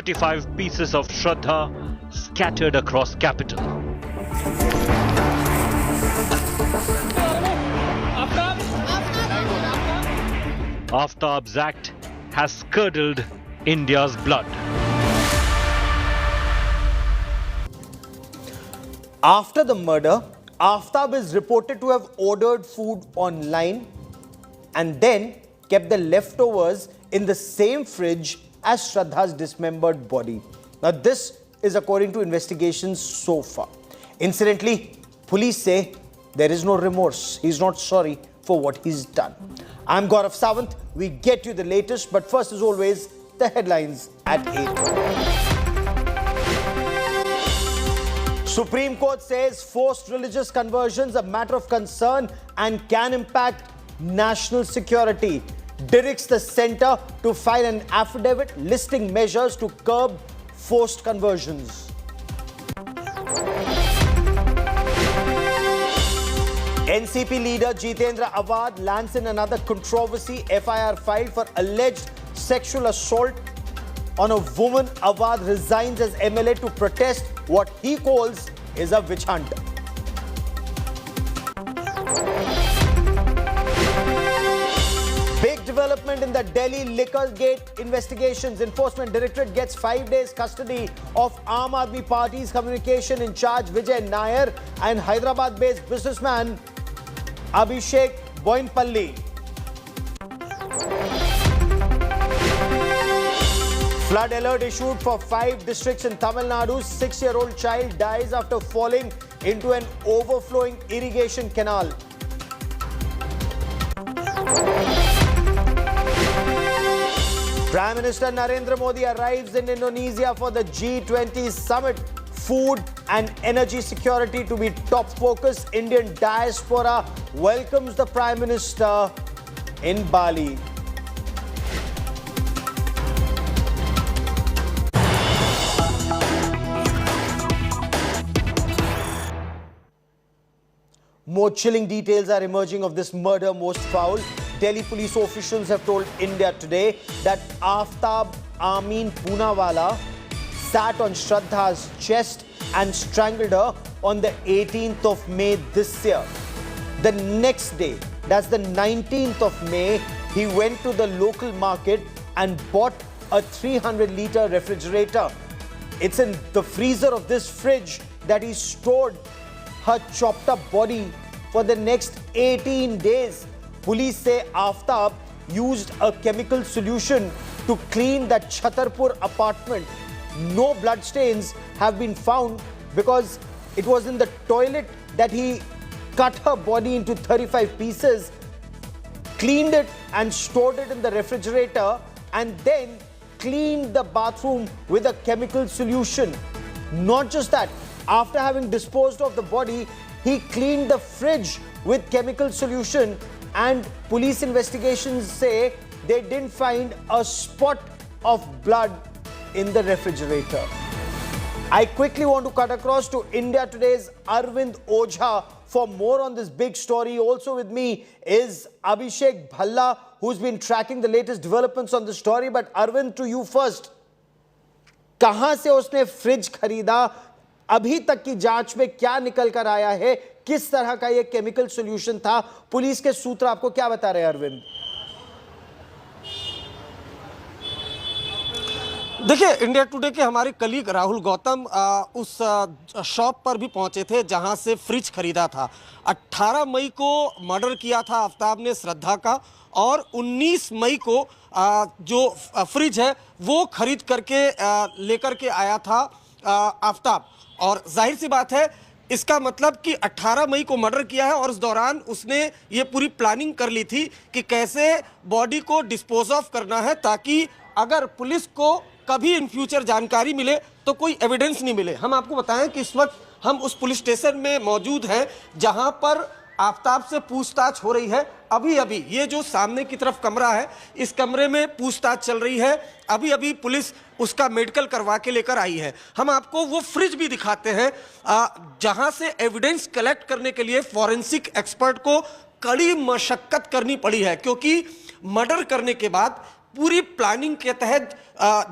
35 pieces of Shraddha scattered across capital. Aftab's act has curdled India's blood. After the murder, Aftab is reported to have ordered food online and then kept the leftovers in the same fridge as Shraddha's dismembered body. Now this is according to investigations so far. Incidentally, police say there is no remorse. He's not sorry for what he's done. I'm Gaurav Sawant. We get you the latest, but first as always, the headlines at 8. Supreme Court says forced religious conversions a matter of concern and can impact national security. Directs the centre to file an affidavit listing measures to curb forced conversions. NCP leader Jitendra Awad lands in another controversy. FIR filed for alleged sexual assault on a woman. Awad resigns as MLA to protest what he calls is a witch hunt. Big development in the Delhi liquor gate investigations. Enforcement Directorate gets 5 days custody of Aam Aadmi Party's communication in charge Vijay Nair and Hyderabad-based businessman Abhishek Boinpalli. Flood alert issued for 5 districts in Tamil Nadu. 6-year-old child dies after falling into an overflowing irrigation canal. Prime Minister Narendra Modi arrives in Indonesia for the G20 summit. Food and energy security to be top focus. Indian diaspora welcomes the Prime Minister in Bali. More chilling details are emerging of this murder most foul. Delhi police officials have told India today that Aftab Amin Poonawala sat on Shraddha's chest and strangled her on the 18th of May this year. The next day, that's the 19th of May, he went to the local market and bought a 300-litre refrigerator. It's in the freezer of this fridge that he stored her chopped up body for the next 18 days. Police say Aftab used a chemical solution to clean that Chhatarpur apartment. No blood stains have been found because it was in the toilet that he cut her body into 35 pieces, cleaned it and stored it in the refrigerator, and then cleaned the bathroom with a chemical solution. Not just that, after having disposed of the body, he cleaned the fridge with chemical solution, and police investigations say they didn't find a spot of blood in the refrigerator. I quickly want to cut across to India Today's Arvind Ojha for more on this big story. Also with me is Abhishek Bhalla, who's been tracking the latest developments on the story. But Arvind, to you first. कहां से उसने fridge खरीदा? अभी तक की जांच में क्या निकल कर आया है? किस तरह का ये केमिकल सॉल्यूशन था? पुलिस के सूत्र आपको क्या बता रहे हैं, अरविंद? देखिए, इंडिया टुडे के हमारे कलीग राहुल गौतम उस शॉप पर भी पहुंचे थे जहां से फ्रिज खरीदा था। 18 मई को मर्डर किया था आफ्ताब ने श्रद्धा का, और 19 मई को जो फ्रिज है वो खरीद करके लेकर के आया था आफ्ताब। और जाहिर सी बात है, इसका मतलब कि 18 मई को मर्डर किया है और इस दौरान उसने ये पूरी प्लानिंग कर ली थी कि कैसे बॉडी को डिस्पोज ऑफ करना है, ताकि अगर पुलिस को कभी इन फ्यूचर जानकारी मिले तो कोई एविडेंस नहीं मिले। हम आपको बताएं कि इस वक्त हम उस पुलिस स्टेशन में मौजूद हैं जहां पर आफ्ताब से पूछताछ हो रही है। अभी अभी ये जो सामने की तरफ कमरा है, इस कमरे में पूछताछ चल रही है। अभी अभी पुलिस उसका मेडिकल करवा के लेकर आई है। हम आपको वो फ्रिज भी दिखाते हैं जहां से एविडेंस कलेक्ट करने के लिए फॉरेंसिक एक्सपर्ट को कड़ी मशक्कत करनी पड़ी है, क्योंकि मर्डर करने के बाद पूरी प्लानिंग के तहत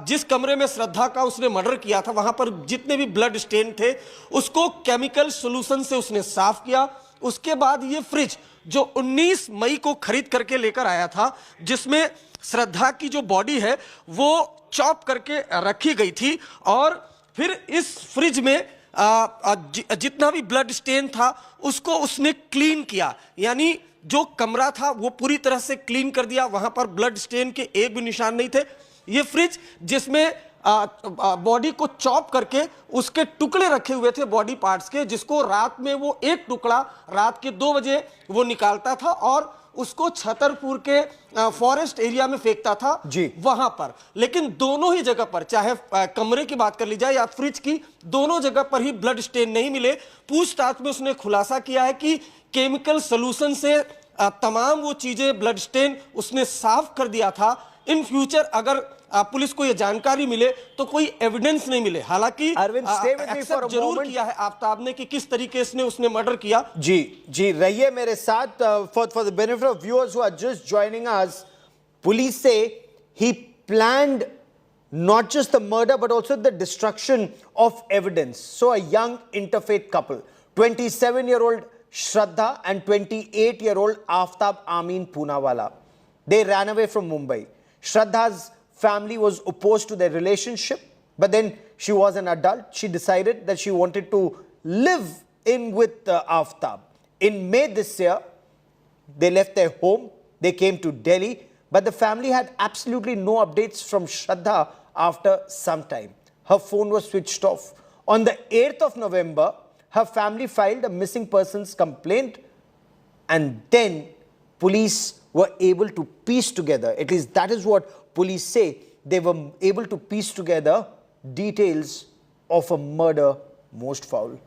जिस कमरे में श्रद्धा का उसने मर्डर किया था वहां पर जितने भी ब्लड स्टेन थे उसको केमिकल सॉल्यूशन से उसने साफ किया। उसके बाद ये फ्रिज जो 19 मई को खरीद करके लेकर आया था, जिसमें श्रद्धा की जो बॉडी है वो चॉप करके रखी गई थी, और फिर इस फ्रिज में जितना भी ब्लड स्टेन था उसको उसने क्लीन किया, यानी जो कमरा था वो पूरी तरह से क्लीन कर दिया, वहां पर ब्लड स्टेन के एक भी निशान नहीं थे। ये फ्रिज जिसमें बॉडी को चॉप करके उसके टुकड़े रखे हुए थे बॉडी पार्ट्स के, जिसको रात में वो एक टुकड़ा रात के 2 बजे वो निकालता था और उसको छतरपुर के फॉरेस्ट एरिया में फेंकता था जी वहां पर। लेकिन दोनों ही जगह पर, चाहे कमरे की बात कर ली जाए या फ्रिज की, दोनों जगह पर ही ब्लड स्टेन नहीं मिले। पूछताछ में उसने खुलासा किया है कि केमिकल सॉल्यूशन से तमाम वो चीजें ब्लड स्टेन उसने साफ कर दिया था। इन फ्यूचर अगर पुलिस को ये जानकारी मिले तो कोई एविडेंस नहीं मिले। हालांकि अरविंद एक्सेप्ट जरूर किया है आफ्ताब ने कि किस तरीके से उसने मर्डर किया। जी रहिए मेरे साथ for the benefit of viewers who are just joining us. Police से ही planned not just the murder but also the destruction of evidence. So a young interfaith couple, 27-year-old Shraddha and 28-year-old Aftab Amin Poonawala, they ran away from Mumbai. Shraddha's family was opposed to their relationship, but then she was an adult. She decided that she wanted to live in with Aftab. In May this year, they left their home. They came to Delhi, but the family had absolutely no updates from Shraddha after some time. Her phone was switched off. On the 8th of November, her family filed a missing persons complaint, and then police were able to piece together, at least that is what police say, they were able to piece together details of a murder most foul.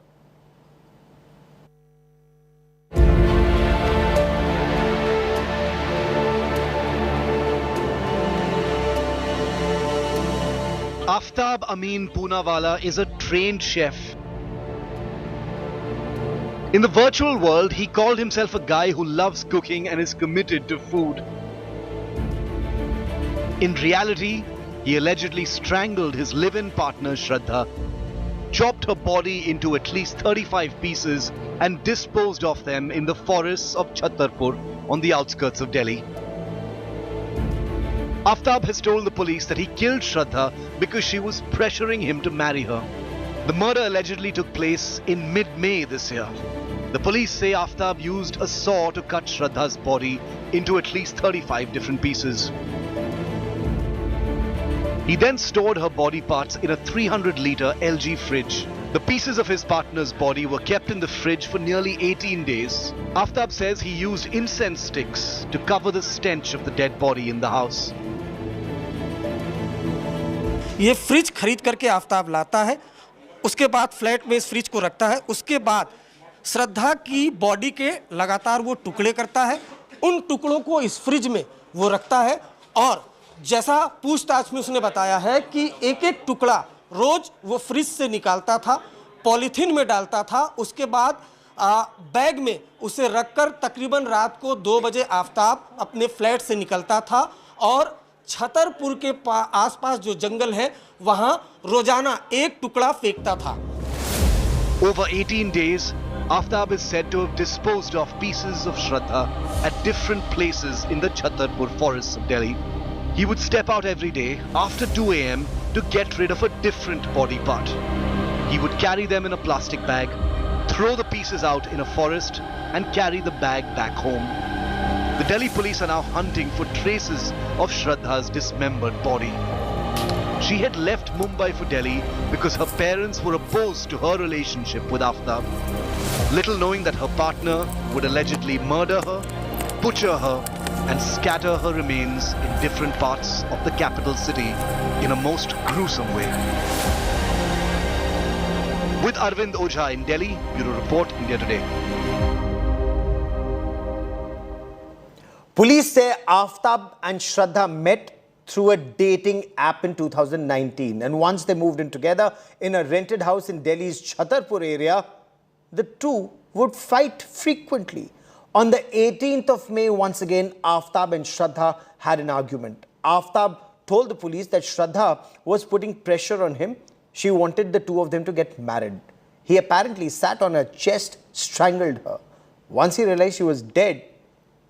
Aftab Amin Poonawala is a trained chef. In the virtual world, he called himself a guy who loves cooking and is committed to food. In reality, he allegedly strangled his live-in partner Shraddha, chopped her body into at least 35 pieces and disposed of them in the forests of Chhatarpur on the outskirts of Delhi. Aftab has told the police that he killed Shraddha because she was pressuring him to marry her. The murder allegedly took place in mid-May this year. The police say Aftab used a saw to cut Shraddha's body into at least 35 different pieces. He then stored her body parts in a 300-litre LG fridge. The pieces of his partner's body were kept in the fridge for nearly 18 days. Aftab says he used incense sticks to cover the stench of the dead body in the house. ये fridge खरीद करके आफ्ताब लाता है, उसके बाद flat में इस fridge को रखता है, उसके बाद श्रद्धा की बॉडी के लगातार वो टुकड़े करता है, उन टुकड़ों को इस फ्रिज में वो रखता है, और जैसा पूछताछ में उसने बताया है कि एक एक टुकड़ा रोज वो फ्रिज से निकालता था, पॉलीथीन में डालता था, उसके बाद बैग में उसे रखकर तकरीबन रात को 2 बजे आफ्ताब अपने फ्लैट से निकलता था और छतरपुर के आसपास जो जंगल है वहां रोजाना एक टुकड़ा फेंकता था. Over 18 days, Aftab is said to have disposed of pieces of Shraddha at different places in the Chhatarpur forests of Delhi. He would step out every day after 2 a.m. to get rid of a different body part. He would carry them in a plastic bag, throw the pieces out in a forest and carry the bag back home. The Delhi police are now hunting for traces of Shraddha's dismembered body. She had left Mumbai for Delhi because her parents were opposed to her relationship with Aftab, little knowing that her partner would allegedly murder her, butcher her and scatter her remains in different parts of the capital city in a most gruesome way. With Arvind Ojha in Delhi, Bureau Report, India Today. Police say Aftab and Shraddha met through a dating app in 2019, and once they moved in together in a rented house in Delhi's Chhatarpur area, the two would fight frequently. On the 18th of May, once again, Aftab and Shraddha had an argument. Aftab told the police that Shraddha was putting pressure on him. She wanted the two of them to get married. He apparently sat on her chest, strangled her. Once he realized she was dead,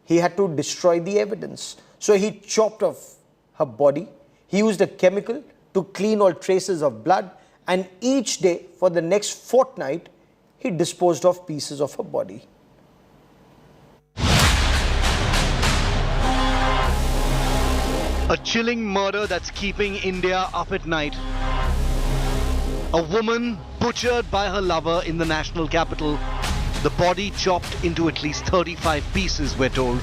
he had to destroy the evidence. So he chopped off her body. He used a chemical to clean all traces of blood, and each day for the next fortnight, he disposed of pieces of her body. A chilling murder that's keeping India up at night. A woman butchered by her lover in the national capital. The body chopped into at least 35 pieces, we're told.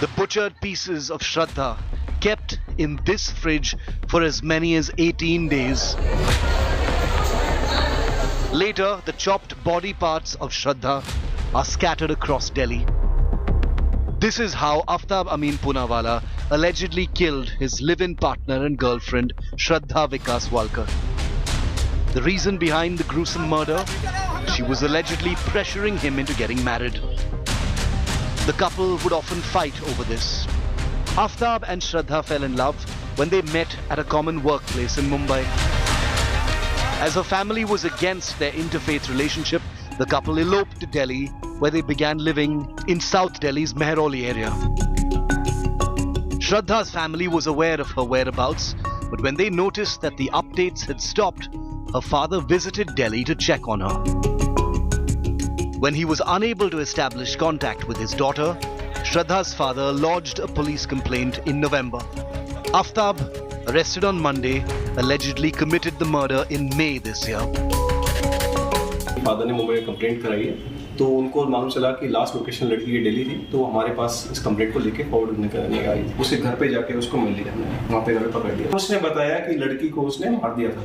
The butchered pieces of Shraddha kept in this fridge for as many as 18 days. Later, the chopped body parts of Shraddha are scattered across Delhi. This is how Aftab Amin Poonawalla allegedly killed his live-in partner and girlfriend, Shraddha Vikas Walkar. The reason behind the gruesome murder? She was allegedly pressuring him into getting married. The couple would often fight over this. Aftab and Shraddha fell in love when they met at a common workplace in Mumbai. As her family was against their interfaith relationship, the couple eloped to Delhi, where they began living in South Delhi's Mehrauli area. Shraddha's family was aware of her whereabouts, but when they noticed that the updates had stopped, her father visited Delhi to check on her. When he was unable to establish contact with his daughter, Shraddha's father lodged a police complaint in November. Aftab, arrested on Monday, allegedly committed the murder in May this year. Father ने मुंबई में complaint कराई है, तो उनको मालूम चला कि last location लड़की की दिल्ली थी, तो हमारे पास इस कंप्लेंट को लेके फॉरवर्ड करने आई। उसके घर पे जाके उसको मिल लिया हमने, वहाँ पे हमें पकड़ लिया। उसने बताया कि लड़की को उसने मार दिया था।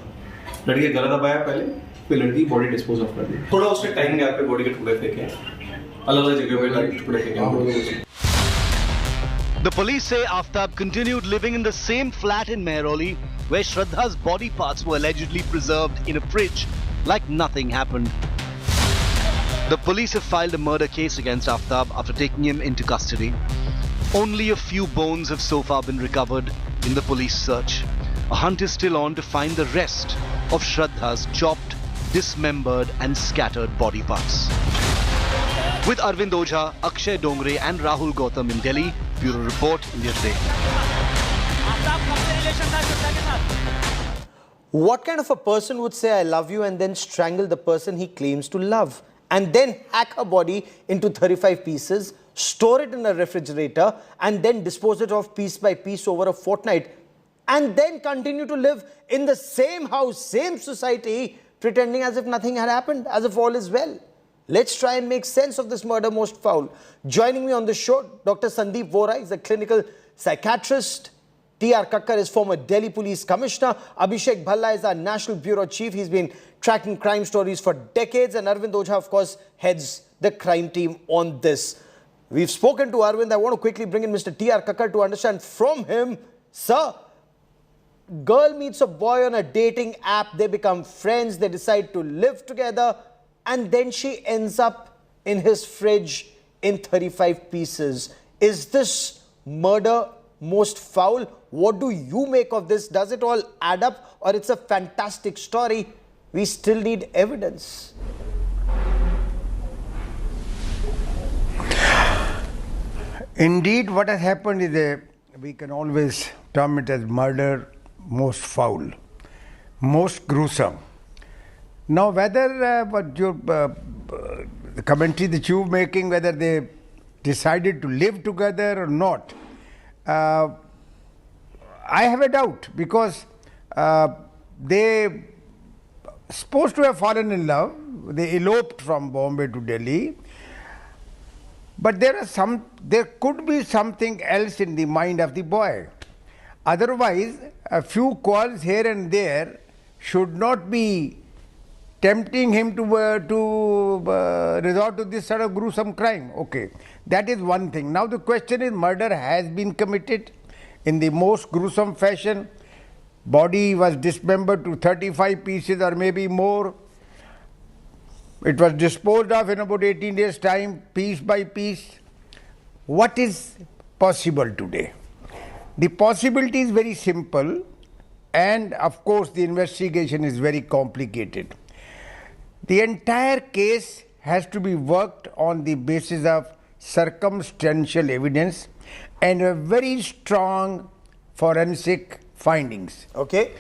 लड़की का गला दबाया पहले, फिर लड़की बॉडी डिस्पोज ऑफ कर दी। थोड़ा उसने टाइम गैप पे बॉडी के टुकड़े फेंके, अलग-अलग जगह पे टुकड़े फेंके। The police say Aftab continued living in the same flat in Mehrauli, where Shraddha's body parts were allegedly preserved in a fridge, like nothing happened. The police have filed a murder case against Aftab after taking him into custody. Only a few bones have so far been recovered in the police search. A hunt is still on to find the rest of Shraddha's chopped, dismembered and scattered body parts. With Arvind Ojha, Akshay Dongre and Rahul Gautam in Delhi, Bureau Report, India Today. What kind of a person would say I love you and then strangle the person he claims to love, and then hack her body into 35 pieces, store it in a refrigerator and then dispose it off piece by piece over a fortnight, and then continue to live in the same house, same society, pretending as if nothing had happened, as if all is well? Let's try and make sense of this murder most foul. Joining me on the show, Dr. Sandeep Vora is a clinical psychiatrist. T.R. Kakkar is former Delhi Police Commissioner. Abhishek Bhalla is our National Bureau Chief. He's been tracking crime stories for decades. And Arvind Ojha, of course, heads the crime team on this. We've spoken to Arvind. I want to quickly bring in Mr. T.R. Kakkar to understand from him. Sir, girl meets a boy on a dating app. They become friends. They decide to live together. And then she ends up in his fridge in 35 pieces. Is this murder most foul? What do you make of this? Does it all add up, or it's a fantastic story? We still need evidence. Indeed, what has happened is we can always term it as murder most foul, most gruesome. Now, whether the commentary that you're making, whether they decided to live together or not, I have a doubt, because they supposed to have fallen in love. They eloped from Bombay to Delhi, but there could be something else in the mind of the boy. Otherwise, a few calls here and there should not be tempting him to resort to this sort of gruesome crime. Okay, that is one thing. Now the question is, murder has been committed in the most gruesome fashion. Body was dismembered to 35 pieces or maybe more. It was disposed of in about 18 days' time, piece by piece. what is possible today? The possibility is very simple, and of course the investigation is very complicated. The entire case has to be worked on the basis of circumstantial evidence and a very strong forensic findings. Okay.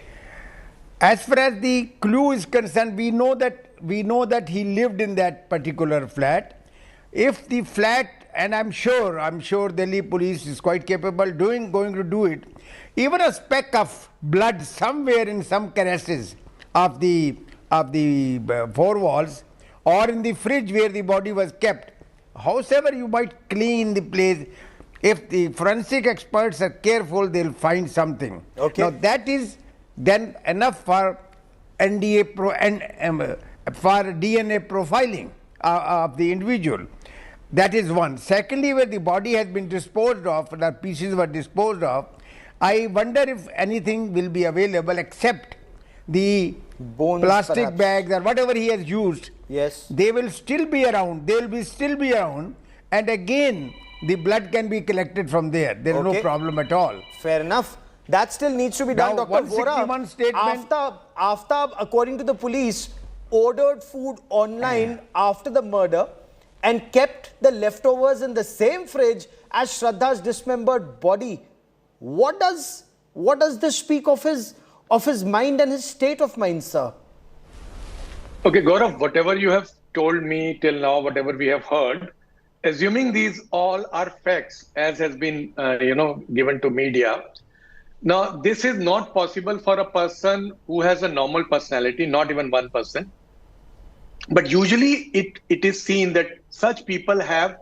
As far as the clue is concerned, we know that he lived in that particular flat. If the flat, and I'm sure Delhi police is quite capable going to do it, even a speck of blood somewhere in some crevices of the four walls, or in the fridge where the body was kept, however you might clean the place, if the forensic experts are careful, they'll find something. Okay. Now that is then enough for NDA for DNA profiling of the individual. That is one. Secondly, where the body has been disposed of, the pieces were disposed of, I wonder if anything will be available except the Bones, plastic perhaps. bags or whatever he has used. Yes. They will still be around. They will still be around, and again the blood can be collected from there. There is no Okay. problem at all. Fair enough. That still needs to be done, Now, Dr. Vora. 161 statement. After, according to the police, ordered food online after the murder and kept the leftovers in the same fridge as Shraddha's dismembered body. What does this speak of his mind and his state of mind, sir? Okay, Gaurav, whatever you have told me till now, whatever we have heard, assuming these all are facts as has been, given to media. Now, this is not possible for a person who has a normal personality, not even one person. But usually it is seen that such people have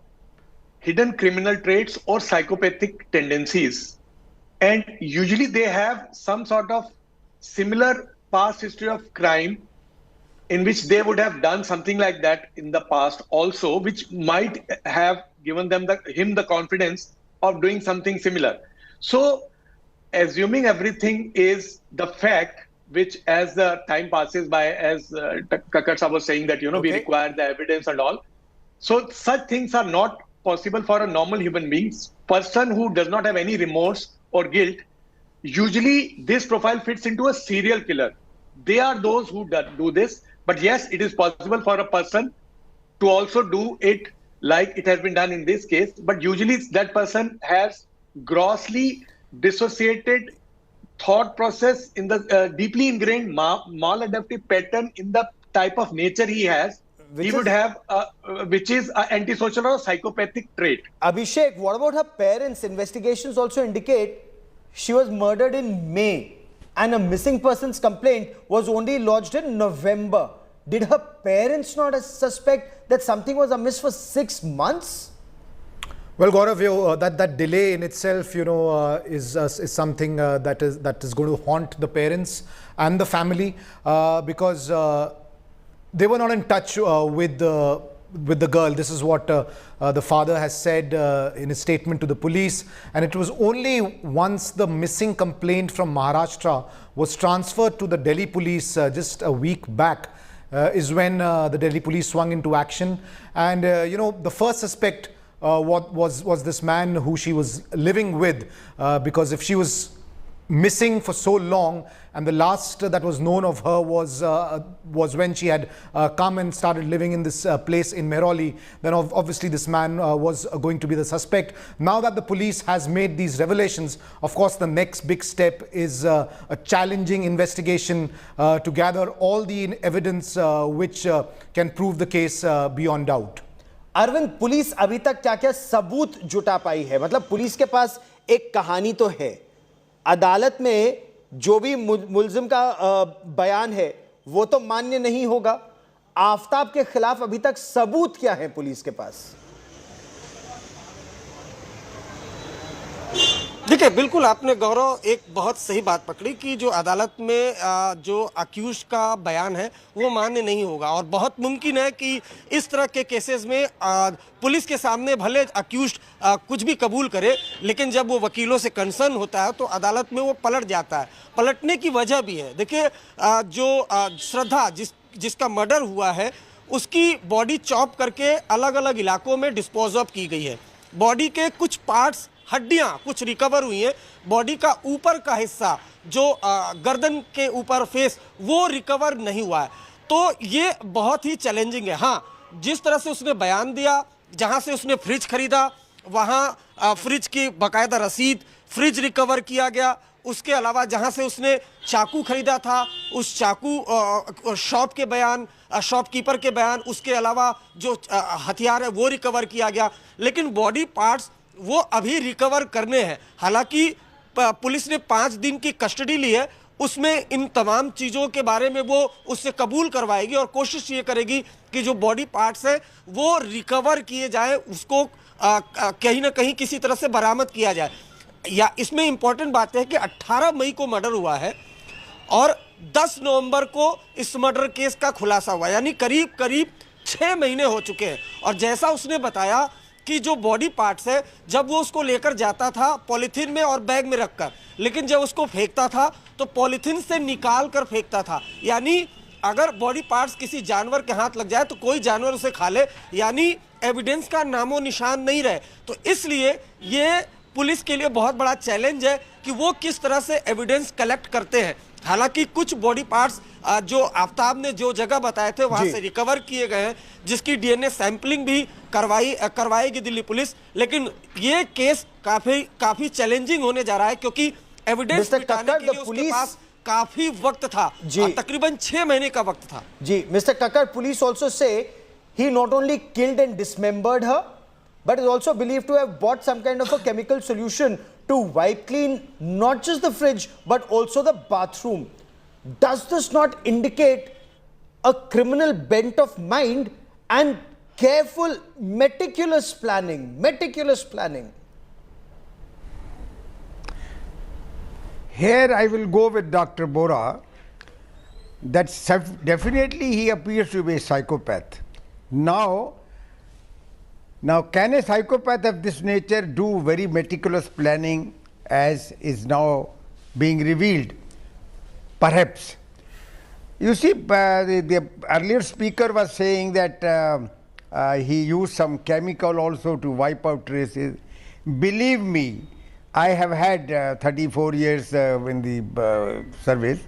hidden criminal traits or psychopathic tendencies. And usually they have some sort of similar past history of crime in which they would have done something like that in the past also, which might have given them him the confidence of doing something similar. So, assuming everything is the fact, which as the time passes by, as Kakkar Sahab was saying that, we require the evidence and all. So, such things are not possible for a normal human being. Person who does not have any remorse or guilt, usually this profile fits into a serial killer. They are those who do this. But yes, it is possible for a person to also do it like it has been done in this case. But usually that person has grossly dissociated thought process in the deeply ingrained maladaptive pattern in the type of nature he has. Which is an antisocial or psychopathic trait. Abhishek, what about her parents? Investigations also indicate she was murdered in May and a missing persons complaint was only lodged in November. Did her parents not suspect that something was amiss for 6 months? Well, Gaurav, that delay in itself, is something that is going to haunt the parents and the family because they were not in touch with the girl. This is what the father has said in his statement to the police. And it was only once the missing complaint from Maharashtra was transferred to the Delhi police just a week back is when the Delhi police swung into action. And, the first suspect was this man who she was living with, because if she was missing for so long and the last that was known of her was when she had come and started living in this place in Mehrauli, then obviously this man was going to be the suspect. Now that the police has made these revelations, of course the next big step is a challenging investigation to gather all the evidence which can prove the case beyond doubt. Arvind, police अभी तक क्या-क्या सबूत जुटा पाई है? मतलब police के पास एक कहानी तो है, अदालत में जो भी मुल्जिम का बयान है वो तो मान्य नहीं होगा। आफ्ताब के खिलाफ अभी तक सबूत क्या है पुलिस के पास? देखिए, बिल्कुल आपने गौरव एक बहुत सही बात पकड़ी कि जो अदालत में जो अक्यूज का बयान है वो मान्य नहीं होगा और बहुत मुमकिन है कि इस तरह के केसेस में पुलिस के सामने भले अक्यूज कुछ भी कबूल करे, लेकिन जब वो वकीलों से कंसर्न होता है तो अदालत में वो पलट जाता है। पलटने की वजह भी है। देखिए, जो श्रद्धा जिसका मर्डर हुआ है उसकी बॉडी चॉप करके अलग अलग इलाकों में डिस्पोज ऑफ की गई है। बॉडी के कुछ पार्ट्स, हड्डियां कुछ रिकवर हुई हैं, बॉडी का ऊपर का हिस्सा जो गर्दन के ऊपर फेस, वो रिकवर नहीं हुआ है। तो ये बहुत ही चैलेंजिंग है। हाँ, जिस तरह से उसने बयान दिया, जहां से उसने फ्रिज खरीदा वहां फ्रिज की बाकायदा रसीद, फ्रिज रिकवर किया गया। उसके अलावा जहां से उसने चाकू खरीदा था, उस चाकू शॉप के बयान, शॉपकीपर के बयान, उसके अलावा जो हथियार है वो रिकवर किया गया। लेकिन बॉडी पार्ट्स वो अभी रिकवर करने हैं। हालांकि पुलिस ने 5 दिन की कस्टडी ली है, उसमें इन तमाम चीज़ों के बारे में वो उससे कबूल करवाएगी और कोशिश ये करेगी कि जो बॉडी पार्ट्स है वो रिकवर किए जाए, उसको कहीं ना कहीं किसी तरह से बरामद किया जाए। या इसमें इंपॉर्टेंट बात है कि 18 मई को मर्डर हुआ है और 10 नवंबर को इस मर्डर केस का खुलासा हुआ, यानी करीब करीब 6 महीने हो चुके हैं। और जैसा उसने बताया कि जो बॉडी पार्ट्स है, जब वो उसको लेकर जाता था पॉलीथीन में और बैग में रखकर, लेकिन जब उसको फेंकता था तो पॉलीथीन से निकाल कर फेंकता था। यानी अगर बॉडी पार्ट्स किसी जानवर के हाथ लग जाए तो कोई जानवर उसे खा ले, यानी एविडेंस का नामो निशान नहीं रहे। तो इसलिए ये पुलिस के लिए बहुत बड़ा चैलेंज है कि वो किस तरह से एविडेंस कलेक्ट करते हैं। हालांकि कुछ बॉडी पार्ट्स जो आफ्ताब ने जो जगह बताए थे वहां से रिकवर किए गए हैं, जिसकी डीएनए सैंपलिंग भी करवाएगी दिल्ली पुलिस। लेकिन ये केस काफी चैलेंजिंग होने जा रहा है, क्योंकि एविडेंस जुटाने के लिए उसके पास काफी वक्त था, तकरीबन 6 महीने का वक्त था। जी mister Kakkar, police also say he not only killed and dismembered her, but is also believed to have bought some kind of a chemical solution to wipe clean not just the fridge but also the bathroom. Does this not indicate a criminal bent of mind and careful, meticulous planning? Here I will go with Dr. Bora that definitely he appears to be a psychopath. Now can a psychopath of this nature do very meticulous planning as is now being revealed? Perhaps. You see, the earlier speaker was saying that he used some chemical also to wipe out traces. Believe me, I have had 34 years in the service.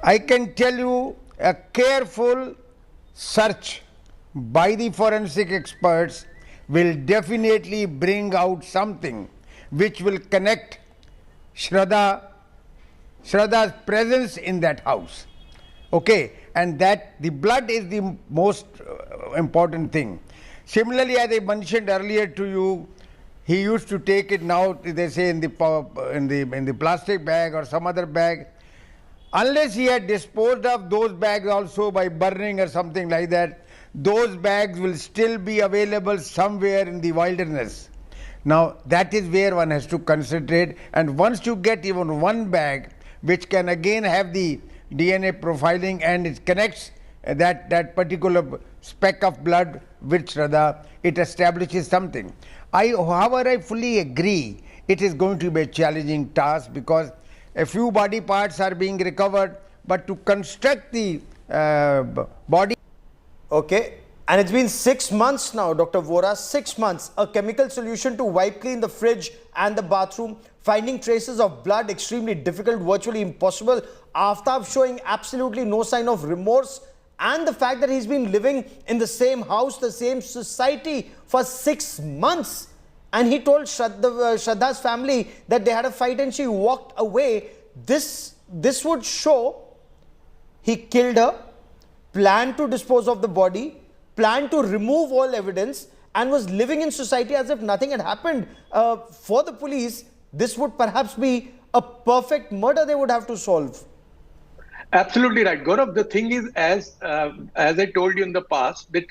I can tell you a careful search by the forensic experts will definitely bring out something which will connect Shraddha's presence in that house. Okay, and that the blood is the most important thing. Similarly, as I mentioned earlier to you, he used to take it, now they say in the plastic bag or some other bag. Unless he had disposed of those bags also by burning or something like that, those bags will still be available somewhere in the wilderness. Now that is where one has to concentrate, and once you get even one bag which can again have the DNA profiling and it connects that particular speck of blood with Shraddha, it establishes something. However, I fully agree it is going to be a challenging task because a few body parts are being recovered, but to construct the body. Okay, and it's been 6 months now, Dr. Vora, 6 months. A chemical solution to wipe clean the fridge and the bathroom. Finding traces of blood extremely difficult, virtually impossible. Aftab showing absolutely no sign of remorse. And the fact that he's been living in the same house, the same society for 6 months. And he told Shraddha's family that they had a fight and she walked away. This would show he killed her, planned to dispose of the body, planned to remove all evidence, and was living in society as if nothing had happened. For the police, this would perhaps be a perfect murder they would have to solve. Absolutely right, Gaurav. The thing is, as I told you in the past, that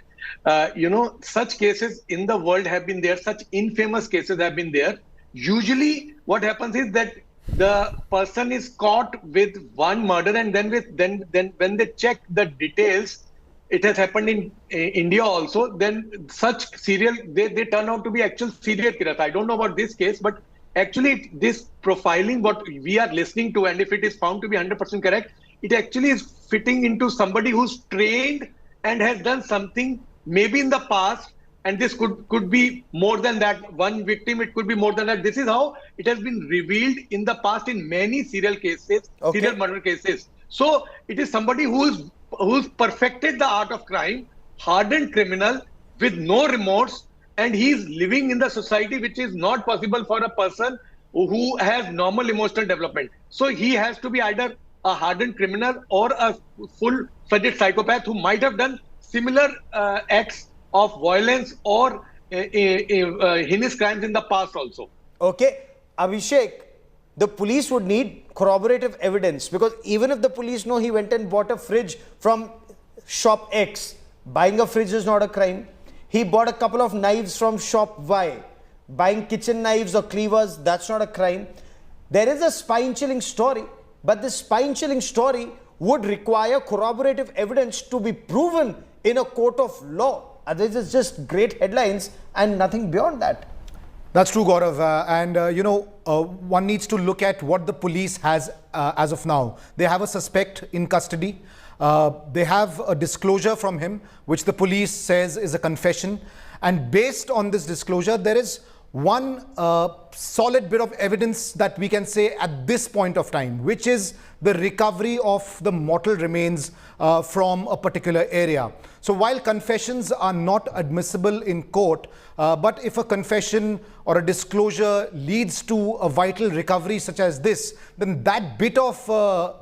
such cases in the world have been there. Such infamous cases have been there. Usually, what happens is that the person is caught with one murder, and then when they check the details, it has happened in India also. Then such they turn out to be actual serial killers. I don't know about this case, but actually this profiling what we are listening to, and if it is found to be 100% correct, it actually is fitting into somebody who's trained and has done something maybe in the past, and this could be more than that. One victim, it could be more than that. This is how it has been revealed in the past in many serial cases, serial murder cases. So it is somebody who's perfected the art of crime, hardened criminal with no remorse, and he's living in the society which is not possible for a person who has normal emotional development. So he has to be either a hardened criminal or a full-fledged psychopath who might have done similar acts of violence or heinous crimes in the past also. Okay, Abhishek, the police would need corroborative evidence, because even if the police know he went and bought a fridge from shop X, buying a fridge is not a crime. He bought a couple of knives from shop Y. Buying kitchen knives or cleavers, that's not a crime. There is a spine-chilling story, but this spine-chilling story would require corroborative evidence to be proven in a court of law. Otherwise, it's just great headlines and nothing beyond that. That's true, Gaurav. One needs to look at what the police has as of now. They have a suspect in custody. They have a disclosure from him, which the police says is a confession. And based on this disclosure, there is one solid bit of evidence that we can say at this point of time, which is the recovery of the mortal remains from a particular area. So while confessions are not admissible in court, but if a confession or a disclosure leads to a vital recovery such as this, then that bit of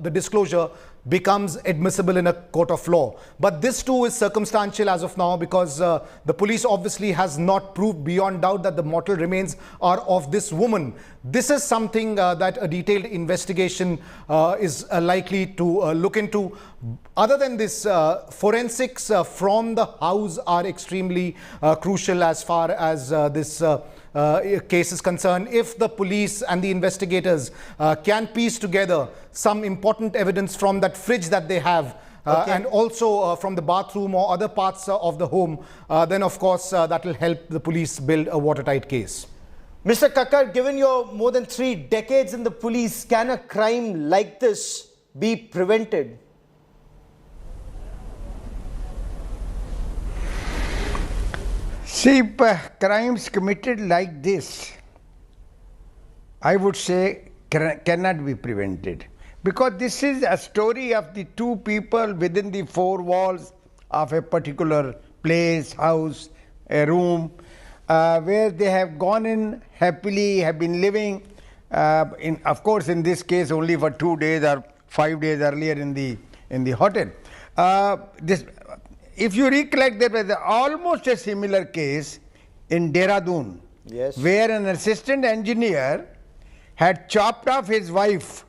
the disclosure becomes admissible in a court of law. But this too is circumstantial as of now, because the police obviously has not proved beyond doubt that the mortal remains are of this woman. This is something that a detailed investigation is likely to look into. Other than this, forensics from the house are extremely crucial as far as this case is concerned. If the police and the investigators can piece together some important evidence from that fridge that they have, and also from the bathroom or other parts of the home, then of course that will help the police build a watertight case. Mr. Kakkar, given your more than 3 decades in the police, can a crime like this be prevented? See, crimes committed like this, I would say, cannot be prevented. Because this is a story of the two people within the four walls of a particular place, house, a room, where they have gone in happily, have been living, of course in this case only for 2 days or 5 days earlier in the hotel. If you recollect, there was almost a similar case in Dehradun, yes, where an assistant engineer had chopped off his wife,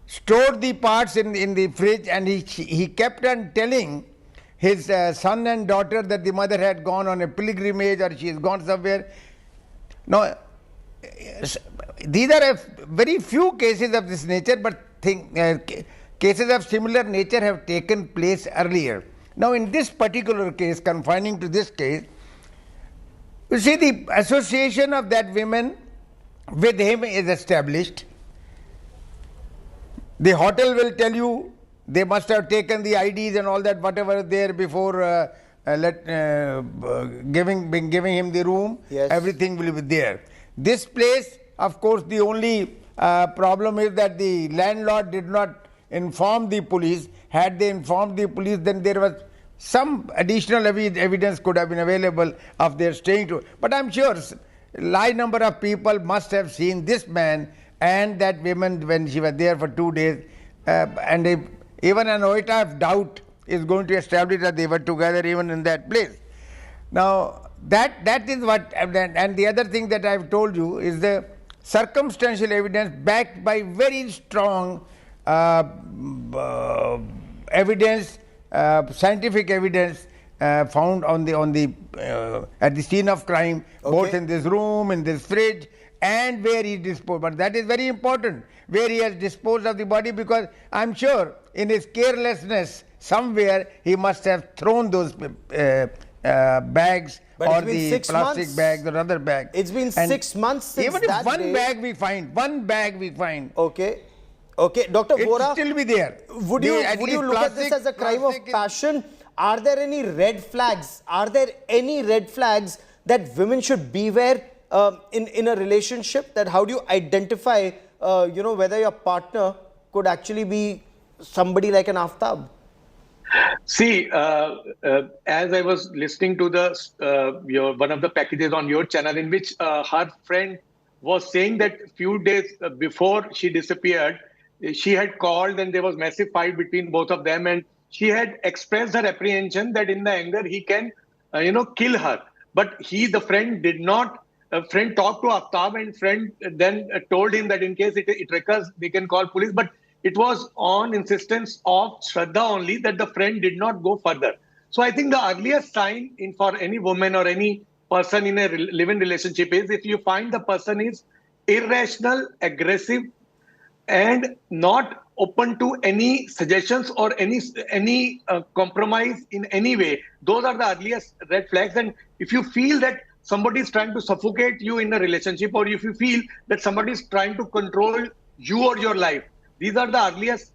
stored the parts in the fridge, and he kept on telling his son and daughter that the mother had gone on a pilgrimage or she has gone somewhere. Now, these are very few cases of this nature, but cases of similar nature have taken place earlier. Now, in this particular case, confining to this case, you see the association of that woman with him is established. The hotel will tell you they must have taken the IDs and all that, whatever there before giving him the room. Yes. Everything will be there. This place, of course, the only problem is that the landlord did not inform the police. Had they informed the police, then there was some additional evidence could have been available of their staying to. But I'm sure a large number of people must have seen this man and that woman when she was there for 2 days, and even an iota of doubt is going to establish that they were together even in that place. Now that is what, and the other thing that I've told you is the circumstantial evidence backed by very strong evidence, scientific evidence found at the scene of crime, both in this room, in this fridge, and where he disposed. But that is very important, where he has disposed of the body, because I'm sure in his carelessness somewhere he must have thrown those bags, but or the plastic bags or other bags. It's been 6 months since even if that one day. bag we find. Okay, Dr. It Vora, still be there. would you look at this as a crime of passion, Are there any red flags? Are there any red flags that women should beware in a relationship? That how do you identify, whether your partner could actually be somebody like an Aftab? See, as I was listening to the one of the packages on your channel, in which her friend was saying that few days before she disappeared, she had called and there was massive fight between both of them, and she had expressed her apprehension that in the anger he can, kill her. But the friend did not. Friend talked to Aftab, and friend then told him that in case it recurs, they can call police. But it was on insistence of Shraddha only that the friend did not go further. So I think the earliest sign for any woman or any person in a live-in relationship is if you find the person is irrational, aggressive, and not open to any suggestions or any compromise in any way. Those are the earliest red flags. And if you feel that somebody is trying to suffocate you in a relationship, or if you feel that somebody is trying to control you or your life, these are the earliest,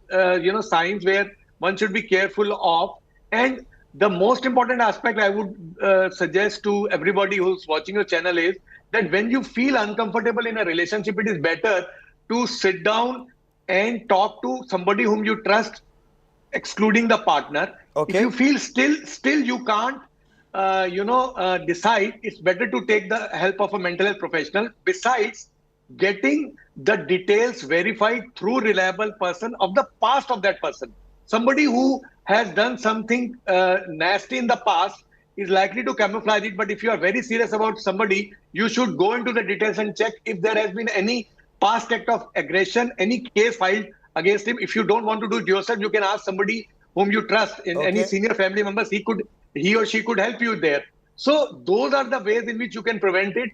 signs where one should be careful of. And the most important aspect I would suggest to everybody who's watching your channel is that when you feel uncomfortable in a relationship, it is better to sit down and talk to somebody whom you trust, excluding the partner. Okay. If you feel still you can't, decide, it's better to take the help of a mental health professional. Besides, getting the details verified through reliable person of the past of that person. Somebody who has done something nasty in the past is likely to camouflage it. But if you are very serious about somebody, you should go into the details and check if there has been any past act of aggression, any case filed against him. If you don't want to do it yourself, you can ask somebody whom you trust, in any senior family members. He or she could help you there. So those are the ways in which you can prevent it,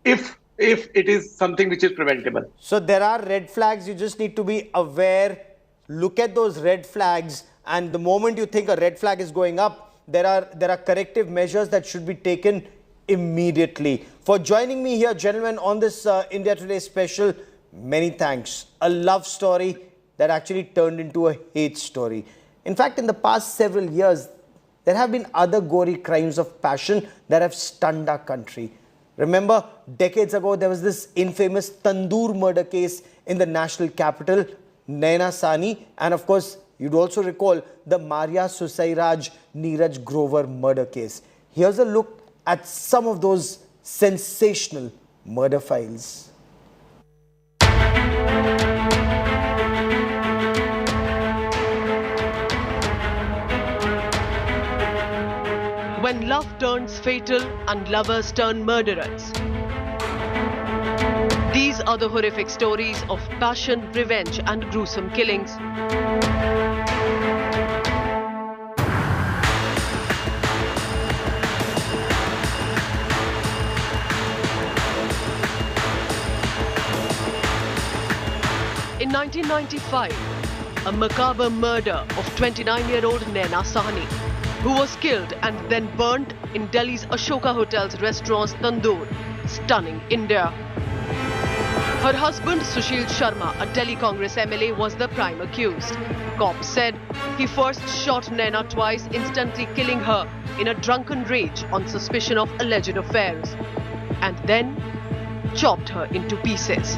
if it is something which is preventable. So there are red flags. You just need to be aware. Look at those red flags, and the moment you think a red flag is going up, there are corrective measures that should be taken immediately. For joining me here, gentlemen, on this India Today special, many thanks. A love story that actually turned into a hate story. In fact, in the past several years, there have been other gory crimes of passion that have stunned our country. Remember, decades ago, there was this infamous Tandoor murder case in the national capital, Naina Sani, and of course, you'd also recall the Maria Susairaj Neeraj Grover murder case. Here's a look at some of those sensational murder files. When love turns fatal and lovers turn murderers. These are the horrific stories of passion, revenge, and gruesome killings. In 1995, a macabre murder of 29-year-old Naina Sahni, who was killed and then burnt in Delhi's Ashoka Hotel's restaurant Tandoor, stunning India. Her husband Sushil Sharma, a Delhi Congress MLA, was the prime accused. Cops said he first shot Naina twice, instantly killing her in a drunken rage on suspicion of alleged affairs, and then chopped her into pieces.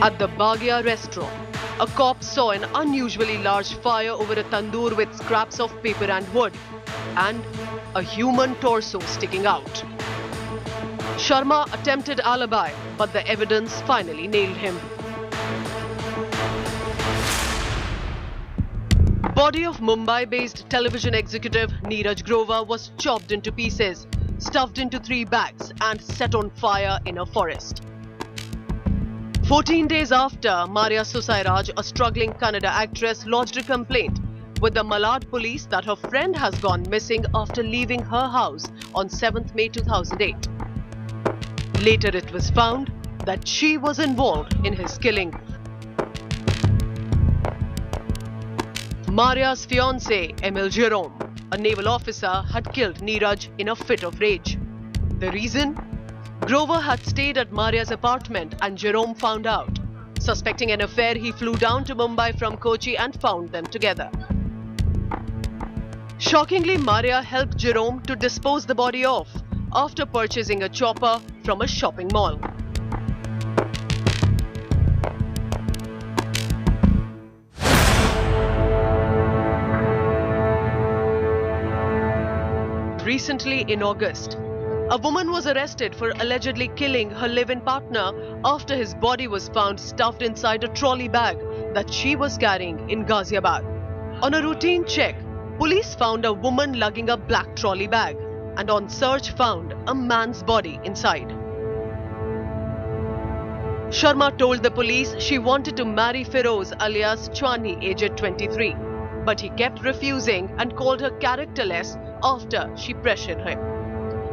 At the Baghya restaurant, a cop saw an unusually large fire over a tandoor with scraps of paper and wood, and a human torso sticking out. Sharma attempted alibi, but the evidence finally nailed him. Body of Mumbai-based television executive Neeraj Grover was chopped into pieces, stuffed into 3 bags, and set on fire in a forest. 14 days after, Maria Susairaj, a struggling Kannada actress, lodged a complaint with the Malad police that her friend has gone missing after leaving her house on 7th May 2008. Later it was found that she was involved in his killing. Maria's fiancé, Emil Jerome, a naval officer, had killed Neeraj in a fit of rage. The reason? Grover had stayed at Maria's apartment and Jerome found out. Suspecting an affair, he flew down to Mumbai from Kochi and found them together. Shockingly, Maria helped Jerome to dispose the body off after purchasing a chopper from a shopping mall. Recently in August, a woman was arrested for allegedly killing her live-in partner after his body was found stuffed inside a trolley bag that she was carrying in Ghaziabad. On a routine check, police found a woman lugging a black trolley bag and on search found a man's body inside. Sharma told the police she wanted to marry Feroz alias Chwani, aged 23, but he kept refusing and called her characterless after she pressured him.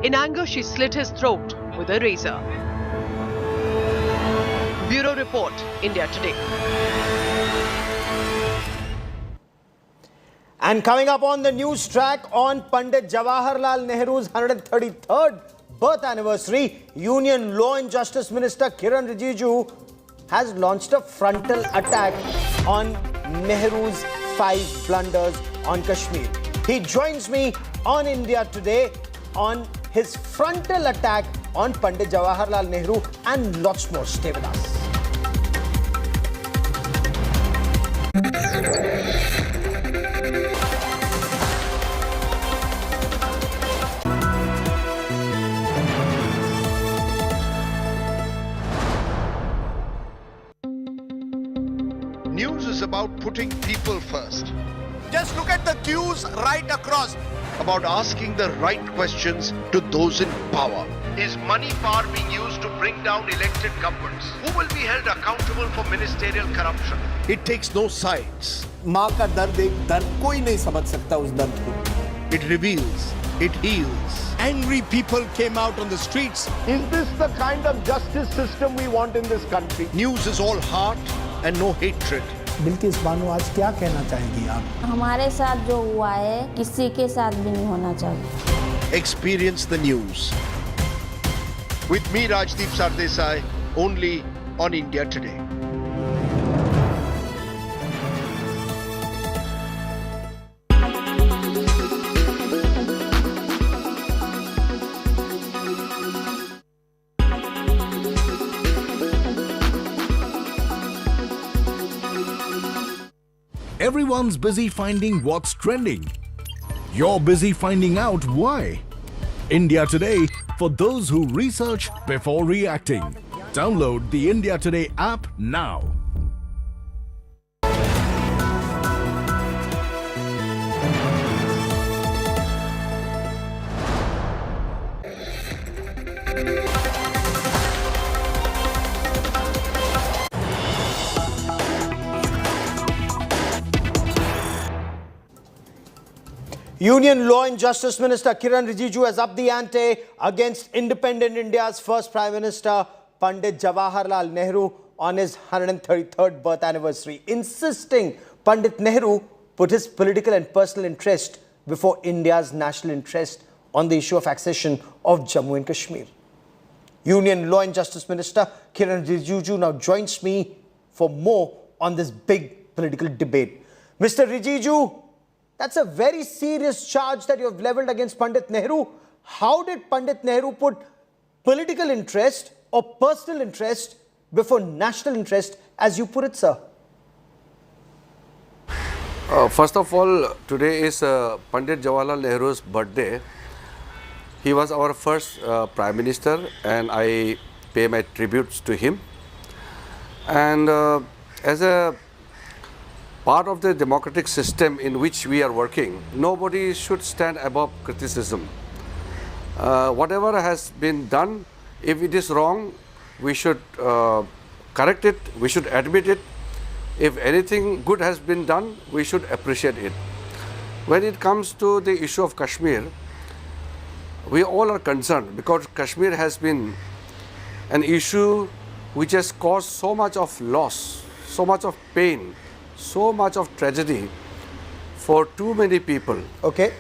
In anger, she slit his throat with a razor. Bureau Report, India Today. And coming up on the news track, on Pandit Jawaharlal Nehru's 133rd birth anniversary, Union Law and Justice Minister Kiren Rijiju has launched a frontal attack on Nehru's 5 blunders on Kashmir. He joins me on India Today on his frontal attack on Pandit Jawaharlal Nehru and lots more. Stay with us. News is about putting people first, Just look at the queues right across. about asking the right questions to those in power. Is money power being used to bring down elected governments? Who will be held accountable for ministerial corruption? It takes no sides. माँ का दर्द एक दर्द कोई नहीं समझ सकता उस दर्द को. It reveals, it heals. Angry people came out on the streets. Is this the kind of justice system we want in this country? News is all heart and no hatred. Bilkis Bano आज क्या कहना चाहेंगी आप? हमारे साथ जो हुआ है किसी के साथ भी नहीं होना चाहिए. Experience the news. With me, Rajdeep Sardesai, only on India Today. Everyone's busy finding what's trending. You're busy finding out why. India Today, for those who research before reacting. Download the India Today app now. Union Law and Justice Minister Kiren Rijiju has upped the ante against independent India's first Prime Minister Pandit Jawaharlal Nehru on his 133rd birth anniversary, insisting Pandit Nehru put his political and personal interest before India's national interest on the issue of accession of Jammu and Kashmir. Union Law and Justice Minister Kiren Rijiju now joins me for more on this big political debate. Mr. Rijiju, that's a very serious charge that you have levelled against Pandit Nehru. How did Pandit Nehru put political interest or personal interest before national interest, as you put it, sir? First of all, today is Pandit Jawaharlal Nehru's birthday. He was our first Prime Minister and I pay my tributes to him. And as a part of the democratic system in which we are working, nobody should stand above criticism. Whatever has been done, if it is wrong, we should correct it, we should admit it. If anything good has been done, we should appreciate it. When it comes to the issue of Kashmir, we all are concerned because Kashmir has been an issue which has caused so much of loss, so much of pain, so much of tragedy for too many people. Okay.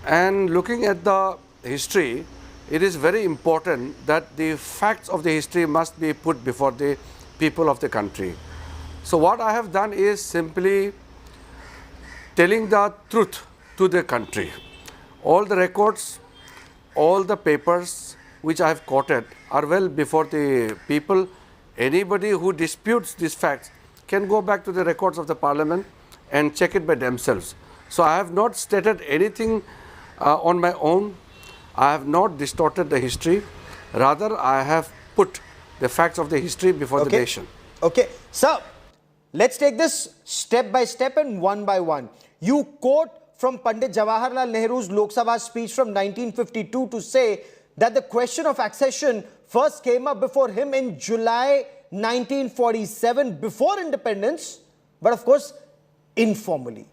And looking at the history, it is very important that the facts of the history must be put before the people of the country. So what I have done is simply telling the truth to the country. All the records, all the papers which I have quoted are well before the people. Anybody who disputes these facts can go back to the records of the parliament and check it by themselves. So I have not stated anything on my own. I have not distorted the history. Rather, I have put the facts of the history before the nation. Okay. Sir, let's take this step by step and one by one. You quote from Pandit Jawaharlal Nehru's Lok Sabha speech from 1952 to say that the question of accession first came up before him in July 1947, before independence, but of course, informally.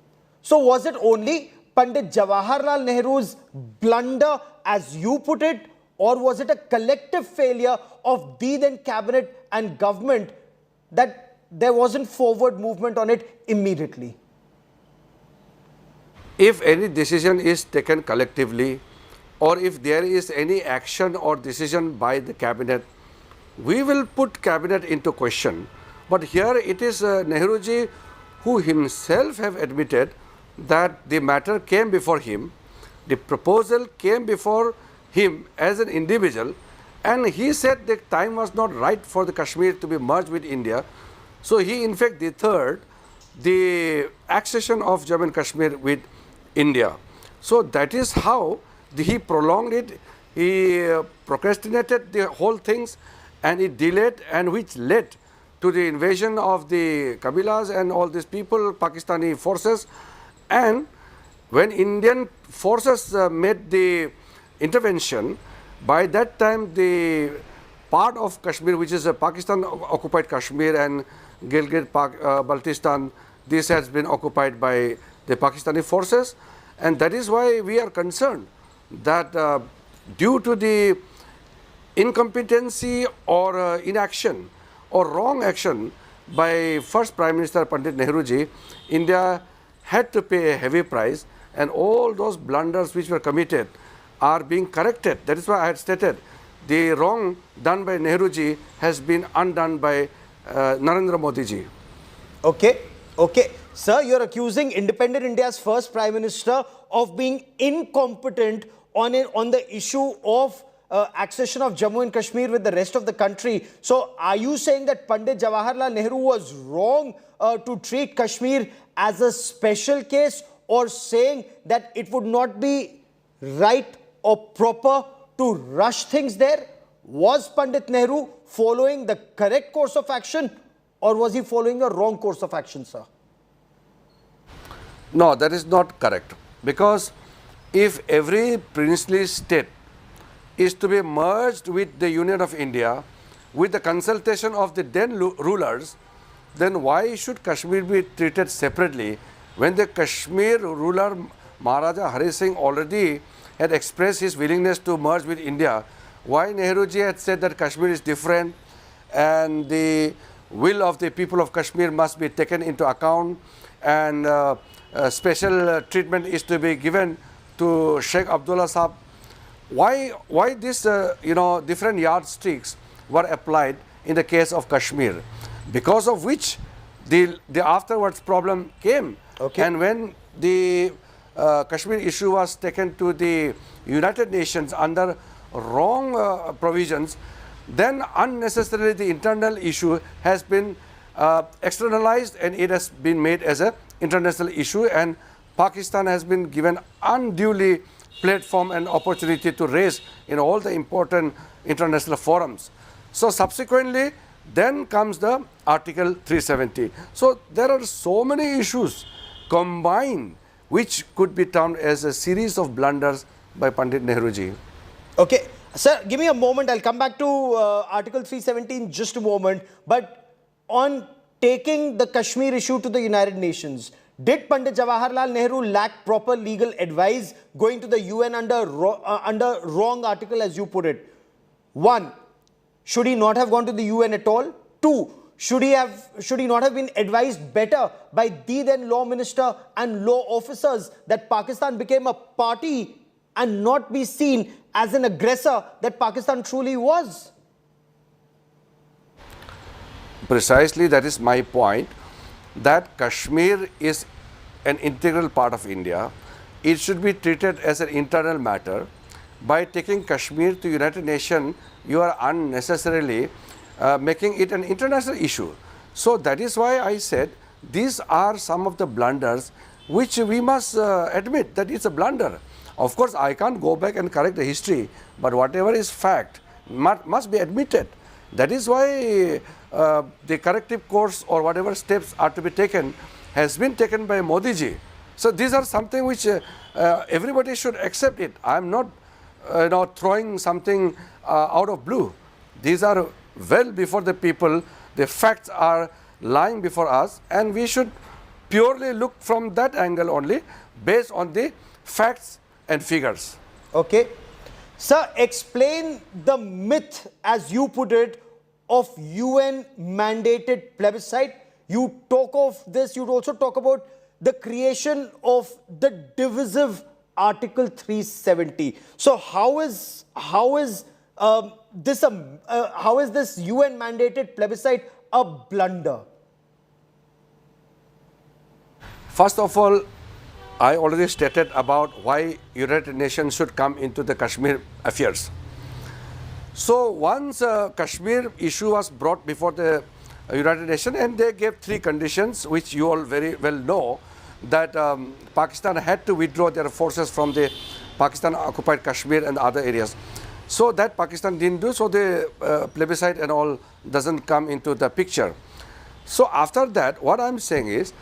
So was it only Pandit Jawaharlal Nehru's blunder, as you put it, or was it a collective failure of the then cabinet and government that there wasn't forward movement on it immediately? If any decision is taken collectively, or if there is any action or decision by the cabinet, we will put cabinet into question. But here it is Nehruji who himself have admitted that the matter came before him, the proposal came before him as an individual, and he said the time was not right for the Kashmir to be merged with India. So he in fact deferred the accession of Jammu and Kashmir with India. So that is how he prolonged it, he procrastinated the whole things, and it delayed, and which led to the invasion of the Kabilas and all these people, Pakistani forces. And when Indian forces made the intervention, by that time the part of Kashmir, which is a Pakistan occupied Kashmir, and Gilgit-Baltistan, this has been occupied by the Pakistani forces, and that is why we are concerned that due to the incompetency or inaction or wrong action by first Prime Minister Pandit Nehruji, India had to pay a heavy price, and all those blunders which were committed are being corrected. That is why I had stated the wrong done by Nehruji has been undone by Narendra Modi ji. Okay, okay. Sir, you're accusing independent India's first Prime Minister of being incompetent on the issue of accession of Jammu and Kashmir with the rest of the country. So are you saying that Pandit Jawaharlal Nehru was wrong to treat Kashmir as a special case, or saying that it would not be right or proper to rush things there? Was Pandit Nehru following the correct course of action, or was he following a wrong course of action, sir? No, that is not correct. Because if every princely state is to be merged with the Union of India with the consultation of the then rulers, then why should Kashmir be treated separately when the Kashmir ruler Maharaja Hari Singh already had expressed his willingness to merge with India? Why Nehruji had said that Kashmir is different and the will of the people of Kashmir must be taken into account, and special treatment is to be given to Sheikh Abdullah Sahab? Why this different yardsticks were applied in the case of Kashmir, because of which the afterwards problem came. Okay. And when the Kashmir issue was taken to the United Nations under wrong provisions, then unnecessarily the internal issue has been externalized, and it has been made as an international issue, and Pakistan has been given unduly platform and opportunity to raise in all the important international forums. So subsequently, then comes the Article 370. So there are so many issues combined which could be termed as a series of blunders by Pandit Nehruji. Okay, sir, give me a moment. I'll come back to Article 370 in just a moment. But on taking the Kashmir issue to the United Nations, did Pandit Jawaharlal Nehru lack proper legal advice going to the UN under wrong article, as you put it? 1, should he not have gone to the UN at all? 2, should he not have been advised better by the then law minister and law officers that Pakistan became a party and not be seen as an aggressor that Pakistan truly was? Precisely, that is my point, that Kashmir is an integral part of India. it should be treated as an internal matter. By taking Kashmir to United Nations, you are unnecessarily making it an international issue. So that is why I said these are some of the blunders which we must admit that it's a blunder. Of course, I can't go back and correct the history, but whatever is fact must be admitted. That is why the corrective course or whatever steps are to be taken has been taken by Modi ji. So these are something which everybody should accept it. I am not throwing something out of blue. These are well before the people. The facts are lying before us, and we should purely look from that angle only, based on the facts and figures. Okay. Sir, explain the myth, as you put it, of UN-mandated plebiscite. You talk of this, you'd also talk about the creation of the divisive Article 370. So how is this UN-mandated plebiscite a blunder? First of all, I already stated about why United Nations should come into the Kashmir affairs. So once Kashmir issue was brought before the United Nations, and they gave 3 conditions, which you all very well know, that Pakistan had to withdraw their forces from the Pakistan-occupied Kashmir and other areas. So that Pakistan didn't do, so the plebiscite and all doesn't come into the picture. So after that, what I'm saying is,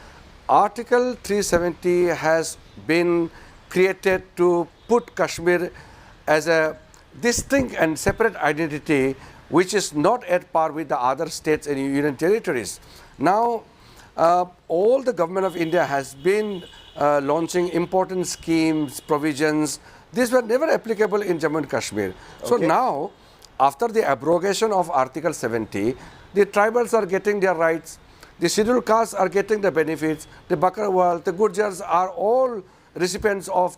Article 370 has been created to put Kashmir as a distinct and separate identity, which is not at par with the other states and union territories. Now, all the government of India has been launching important schemes, provisions. These were never applicable in Jammu and Kashmir. Okay. So now, after the abrogation of Article 70, the tribals are getting their rights, the scheduled castes are getting the benefits, the Bakarwal, the Gurjars are all recipients of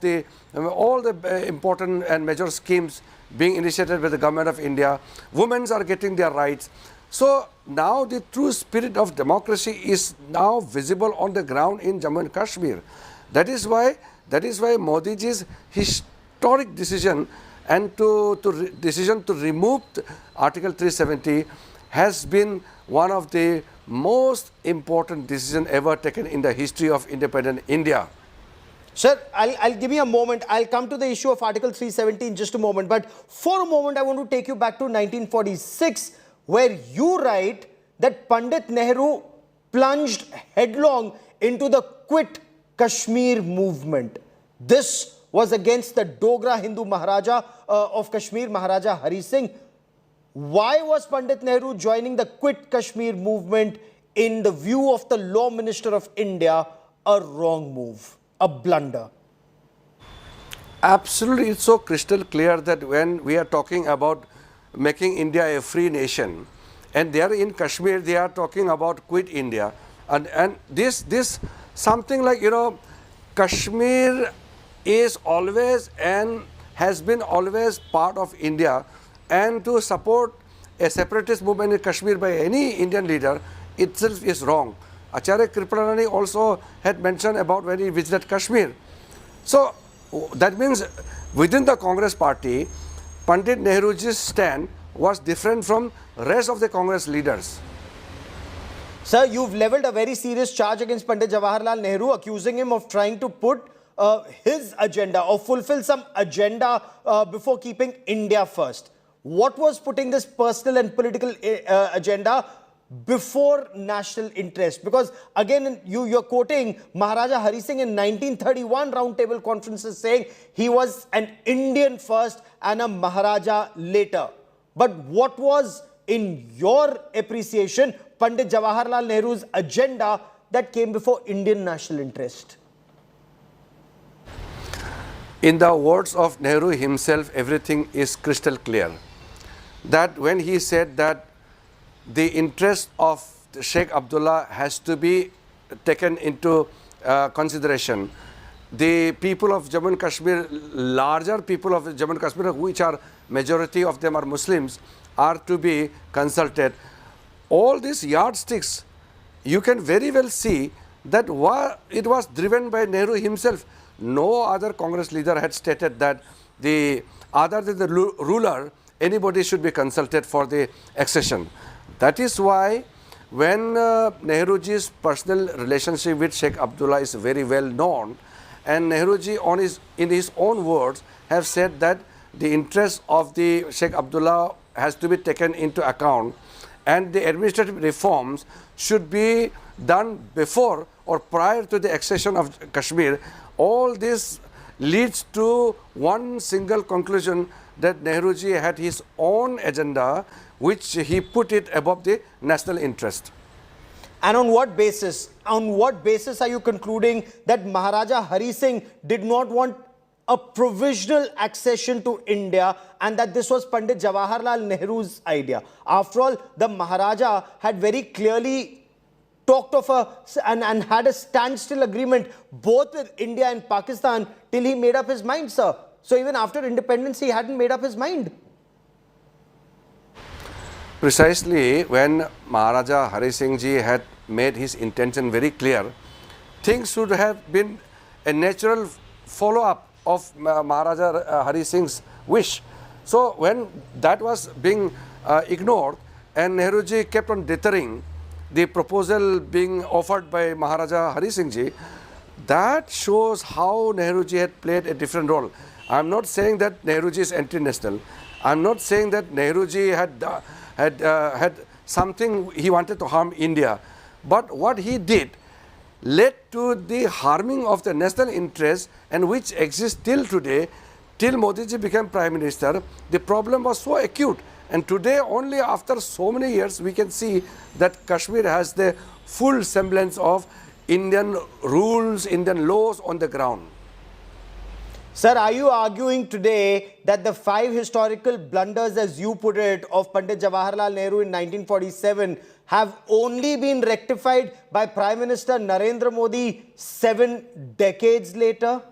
all the important and major schemes being initiated by the government of India. Women are getting their rights. So now the true spirit of democracy is now visible on the ground in Jammu and Kashmir. That is why Modi ji's historic decision and decision to remove Article 370 has been one of the most important decisions ever taken in the history of independent India. Sir, I'll give you a moment. I'll come to the issue of Article 370 in just a moment. But for a moment, I want to take you back to 1946, where you write that Pandit Nehru plunged headlong into the Quit Kashmir movement. This was against the Dogra Hindu Maharaja of Kashmir, Maharaja Hari Singh. Why was Pandit Nehru joining the Quit Kashmir movement, in the view of the Law Minister of India, a wrong move, a blunder? Absolutely, it's so crystal clear that when we are talking about making India a free nation, and they are in Kashmir, they are talking about quit India, and this something like, Kashmir is always and has been always part of India, and to support a separatist movement in Kashmir by any Indian leader itself is wrong. Acharya Kripalanani also had mentioned about when he visited Kashmir. So that means within the Congress party, Pandit Nehruji's stand was different from rest of the Congress leaders. Sir, you've leveled a very serious charge against Pandit Jawaharlal Nehru, accusing him of trying to put his agenda or fulfill some agenda before keeping India first. What was putting this personal and political agenda before national interest? Because again, you're quoting Maharaja Hari Singh in 1931 roundtable conferences saying he was an Indian first and a Maharaja later. But what was, in your appreciation, Pandit Jawaharlal Nehru's agenda that came before Indian national interest? In the words of Nehru himself, everything is crystal clear. That when he said that the interest of Sheikh Abdullah has to be taken into consideration, the people of Jammu and Kashmir, larger people of Jammu and Kashmir, which are majority of them are Muslims, are to be consulted. All these yardsticks, you can very well see that it was driven by Nehru himself no other Congress leader had stated that other than the ruler, anybody should be consulted for the accession. That is why when Nehruji's personal relationship with Sheikh Abdullah is very well known, and Nehruji in his own words have said that the interest of the Sheikh Abdullah has to be taken into account, and the administrative reforms should be done before or prior to the accession of Kashmir. All this leads to one single conclusion, that Nehruji had his own agenda, which he put it above the national interest. And on what basis? On what basis are you concluding that Maharaja Hari Singh did not want a provisional accession to India and that this was Pandit Jawaharlal Nehru's idea? After all, the Maharaja had very clearly talked of and had a standstill agreement both with India and Pakistan till he made up his mind, sir. So even after independence, he hadn't made up his mind. Precisely when Maharaja Hari Singh ji had made his intention very clear, things should have been a natural follow-up of Maharaja Hari Singh's wish. So when that was being ignored and Nehruji kept on deterring the proposal being offered by Maharaja Hari Singh ji, that shows how Nehruji had played a different role. I am not saying that Nehruji is anti-national. I am not saying that Nehruji had something he wanted to harm India. But what he did led to the harming of the national interest, and which exists till today, till Modi ji became Prime Minister. The problem was so acute, and today only after so many years we can see that Kashmir has the full semblance of Indian rules, Indian laws on the ground. Sir, are you arguing today that the 5 historical blunders, as you put it, of Pandit Jawaharlal Nehru in 1947 have only been rectified by Prime Minister Narendra Modi 7 decades later?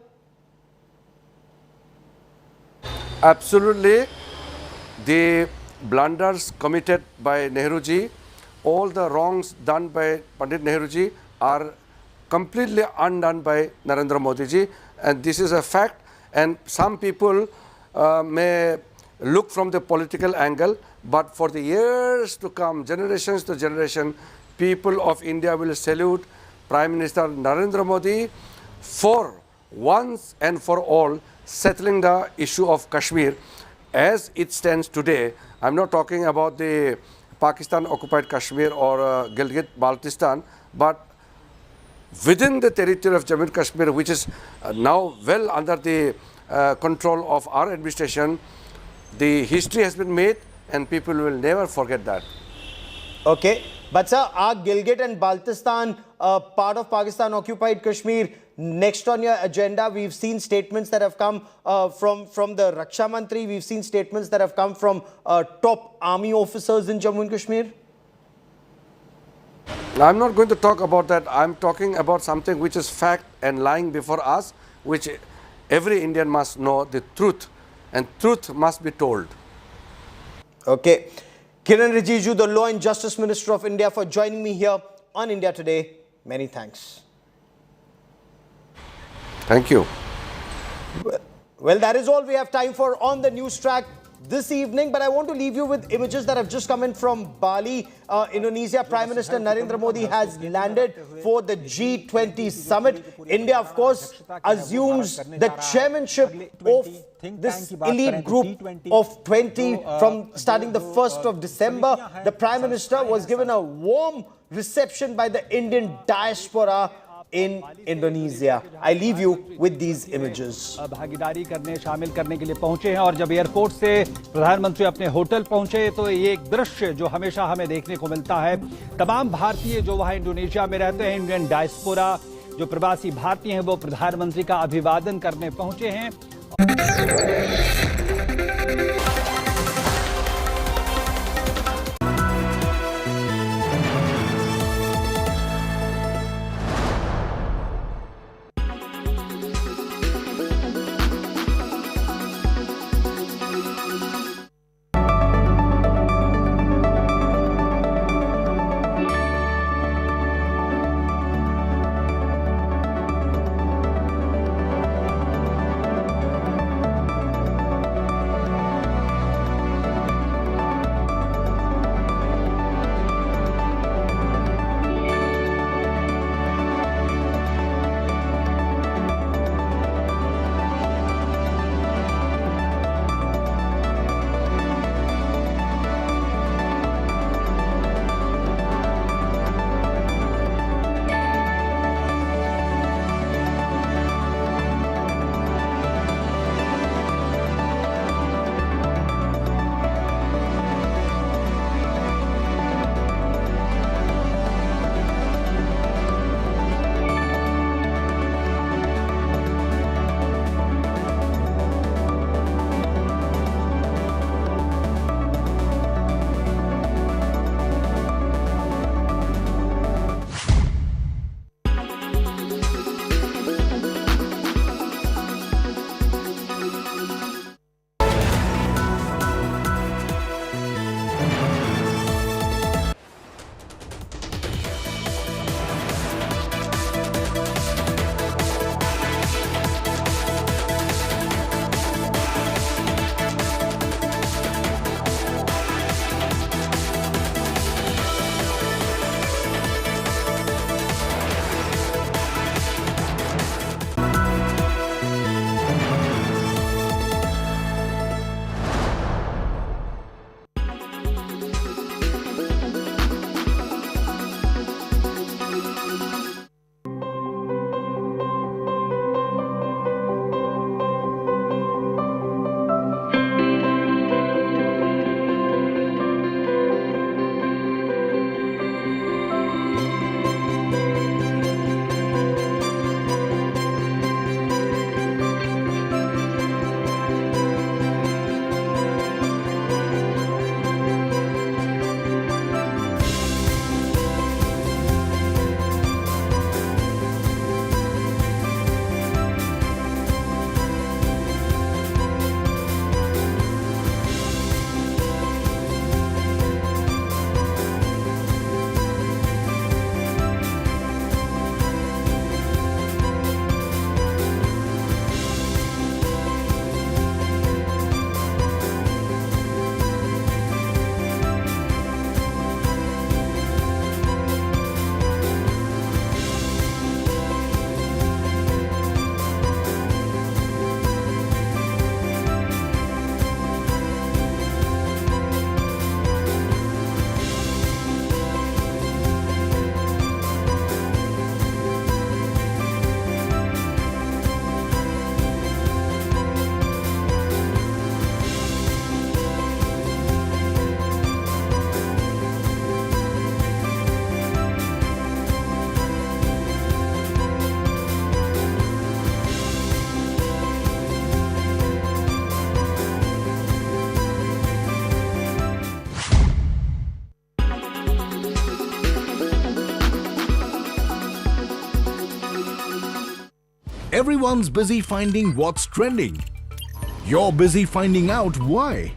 Absolutely. The blunders committed by Nehruji, all the wrongs done by Pandit Nehruji are completely undone by Narendra Modi ji, and this is a fact. And some people may look from the political angle, but for the years to come, generations to generation, people of India will salute Prime Minister Narendra Modi for once and for all settling the issue of Kashmir as it stands today. I'm not talking about the Pakistan occupied Kashmir or Gilgit-Baltistan, but within the territory of Jammu and Kashmir, which is now well under the control of our administration, the history has been made and people will never forget that. Okay. But sir, are Gilgit and Baltistan part of Pakistan occupied Kashmir next on your agenda? We've seen statements that have come from the Raksha Mantri. We've seen statements that have come from top army officers in Jammu and Kashmir. I'm not going to talk about that. I'm talking about something which is fact and lying before us, which every Indian must know the truth, and truth must be told. Okay. Kiren Rijiju, the Law and Justice Minister of India, for joining me here on India Today. Many thanks. Thank you. Well, that is all we have time for on the Newstrack this evening, but I want to leave you with images that have just come in from Bali, Indonesia. Prime Minister Narendra Modi has landed for the G20 summit. India, of course, assumes the chairmanship of this elite group of 20 from starting the 1st of December. The Prime Minister was given a warm reception by the Indian diaspora in Indonesia. I leave you with these images. भागीदारी करने शामिल करने के लिए पहुंचे हैं, और जब एयरपोर्ट से प्रधानमंत्री अपने होटल पहुंचे तो ये एक दृश्य जो हमेशा हमें देखने को मिलता है। तमाम भारतीय जो वहां इंडोनेशिया में रहते हैं, इंडियन डायस्पोरा जो प्रवासी भारतीय हैं, वो प्रधानमंत्री का अभिवादन करने पहुंचे हैं। Everyone's busy finding what's trending. You're busy finding out why.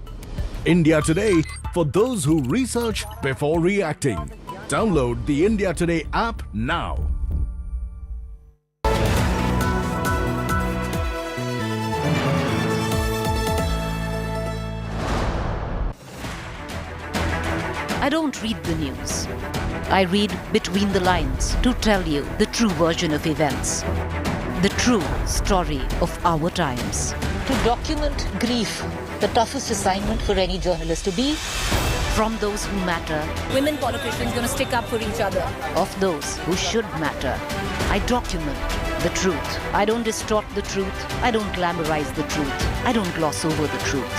India Today, for those who research before reacting. Download the India Today app now. I don't read the news. I read between the lines to tell you the true version of events. The true story of our times. To document grief, the toughest assignment for any journalist to be. From those who matter. Women politicians going to stick up for each other. Of those who should matter. I document the truth. I don't distort the truth. I don't glamorize the truth. I don't gloss over the truth.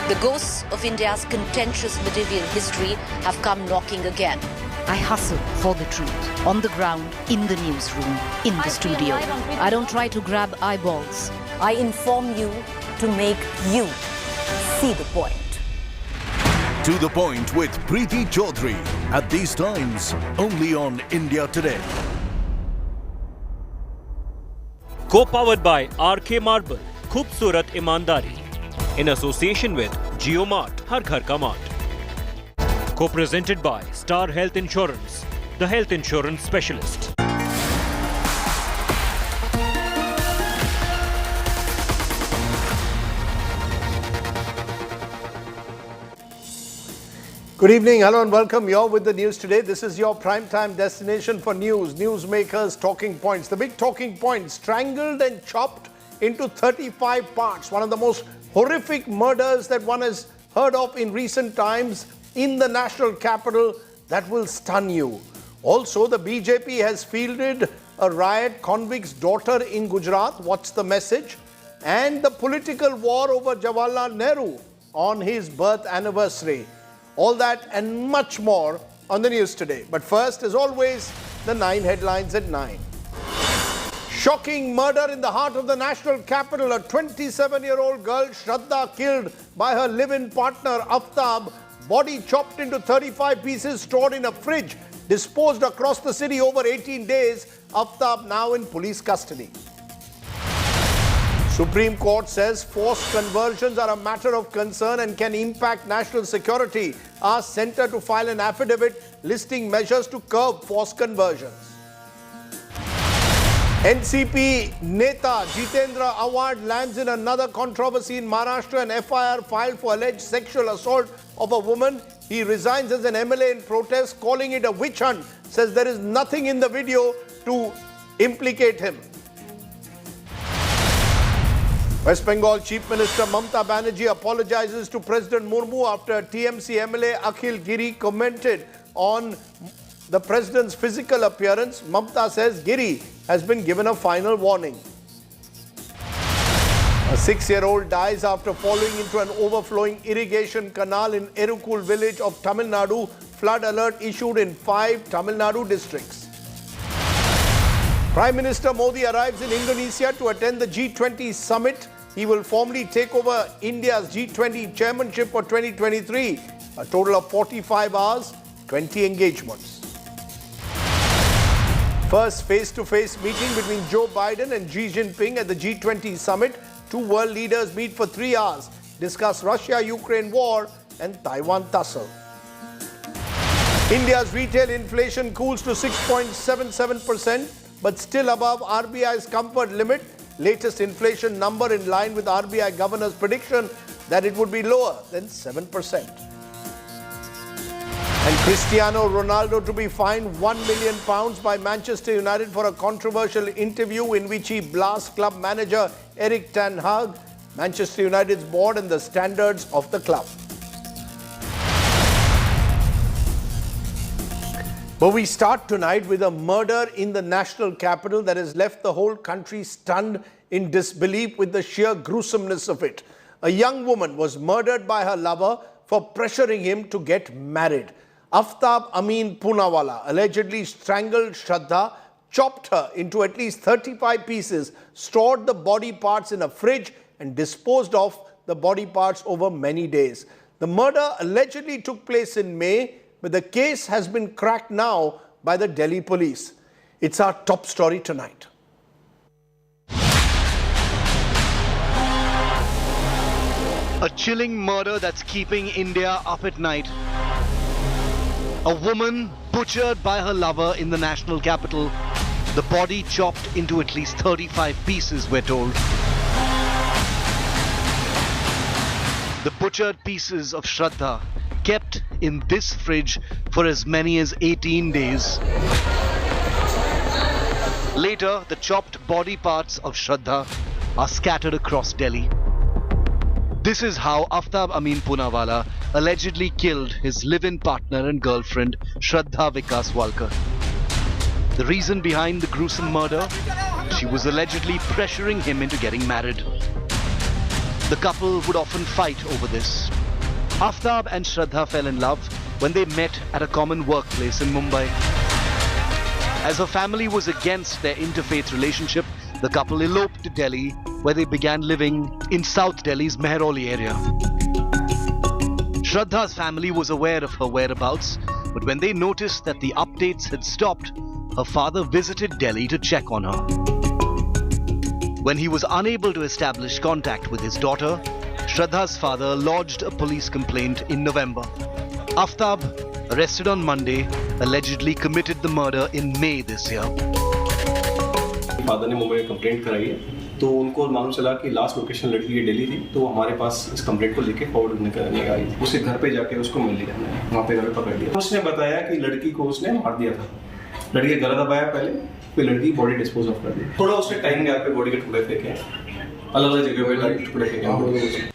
The ghosts of India's contentious medieval history have come knocking again. I hustle for the truth. On the ground, in the newsroom, in the studio. I don't try to grab eyeballs. I inform you to make you see the point. To the point with Preeti Chaudhary. At these times, only on India Today. Co-powered by RK Marble, Khoobsurat Imandari. In association with JioMart, Har Ghar Ka Mart. Co-presented by Star Health Insurance, the health insurance specialist. Good evening, hello and welcome. You're with the news today. This is your primetime destination for news, newsmakers, talking points. The big talking point, strangled and chopped into 35 parts. One of the most horrific murders that one has heard of in recent times in the national capital that will stun you. Also, the BJP has fielded a riot convict's daughter in Gujarat. What's the message? And the political war over Jawaharlal Nehru on his birth anniversary. All that and much more on the news today. But first, as always, the 9 headlines at 9. Shocking murder in the heart of the national capital. A 27-year-old girl, Shraddha, killed by her live-in partner, Aftab. Body chopped into 35 pieces, stored in a fridge, disposed across the city over 18 days. Aftab now in police custody. Supreme Court says forced conversions are a matter of concern and can impact national security. Asks Centre to file an affidavit listing measures to curb forced conversions. NCP Neta Jitendra Award lands in another controversy in Maharashtra. An FIR filed for alleged sexual assault of a woman. He resigns as an MLA in protest, calling it a witch hunt. Says there is nothing in the video to implicate him. West Bengal Chief Minister Mamata Banerjee apologizes to President Murmu after TMC MLA Akhil Giri commented on the president's physical appearance. Mamata says Giri has been given a final warning. A 6-year-old dies after falling into an overflowing irrigation canal in Erukul village of Tamil Nadu. Flood alert issued in 5 Tamil Nadu districts. Prime Minister Modi arrives in Indonesia to attend the G20 summit. He will formally take over India's G20 chairmanship for 2023. A total of 45 hours, 20 engagements. First face-to-face meeting between Joe Biden and Xi Jinping at the G20 summit. 2 world leaders meet for 3 hours, discuss Russia-Ukraine war and Taiwan tussle. India's retail inflation cools to 6.77%, but still above RBI's comfort limit. Latest inflation number in line with RBI governor's prediction that it would be lower than 7%. And Cristiano Ronaldo to be fined £1 million by Manchester United for a controversial interview in which he blasts club manager Erik ten Hag, Manchester United's board and the standards of the club. But we start tonight with a murder in the national capital that has left the whole country stunned in disbelief with the sheer gruesomeness of it. A young woman was murdered by her lover for pressuring him to get married. Aftab Amin Poonawala allegedly strangled Shraddha, chopped her into at least 35 pieces, stored the body parts in a fridge and disposed of the body parts over many days. The murder allegedly took place in May, but the case has been cracked now by the Delhi police. It's our top story tonight. A chilling murder that's keeping India up at night. A woman butchered by her lover in the national capital. The body chopped into at least 35 pieces, we're told. The butchered pieces of Shraddha kept in this fridge for as many as 18 days. Later, the chopped body parts of Shraddha are scattered across Delhi. This is how Aftab Amin Poonawalla allegedly killed his live-in partner and girlfriend, Shraddha Vikas Walkar. The reason behind the gruesome murder? She was allegedly pressuring him into getting married. The couple would often fight over this. Aftab and Shraddha fell in love when they met at a common workplace in Mumbai. As her family was against their interfaith relationship, the couple eloped to Delhi, where they began living in South Delhi's Mehrauli area. Shraddha's family was aware of her whereabouts, but when they noticed that the updates had stopped, her father visited Delhi to check on her. When he was unable to establish contact with his daughter, Shraddha's father lodged a police complaint in November. Aftab, arrested on Monday, allegedly committed the murder in May this year. Father ने मुंबई में complaint कराई है, तो उनको मालूम चला कि last location लड़की की दिल्ली थी, तो हमारे पास इस कंप्लेंट को लेके फॉरवर्ड करने आई। उसके घर पे जाके उसको मिल लिया हमने, वहाँ पे घर पकड़ लिया। उसने बताया कि लड़की को उसने मार दिया था, लड़की का गला दबाया पहले, फिर लड़की बॉडी डिस्पोज ऑफ कर दी। थोड़ा उसने टाइम गैप पे बॉडी के टुकड़े फेंके, अलग-अलग जगह पे टुकड़े फेंके।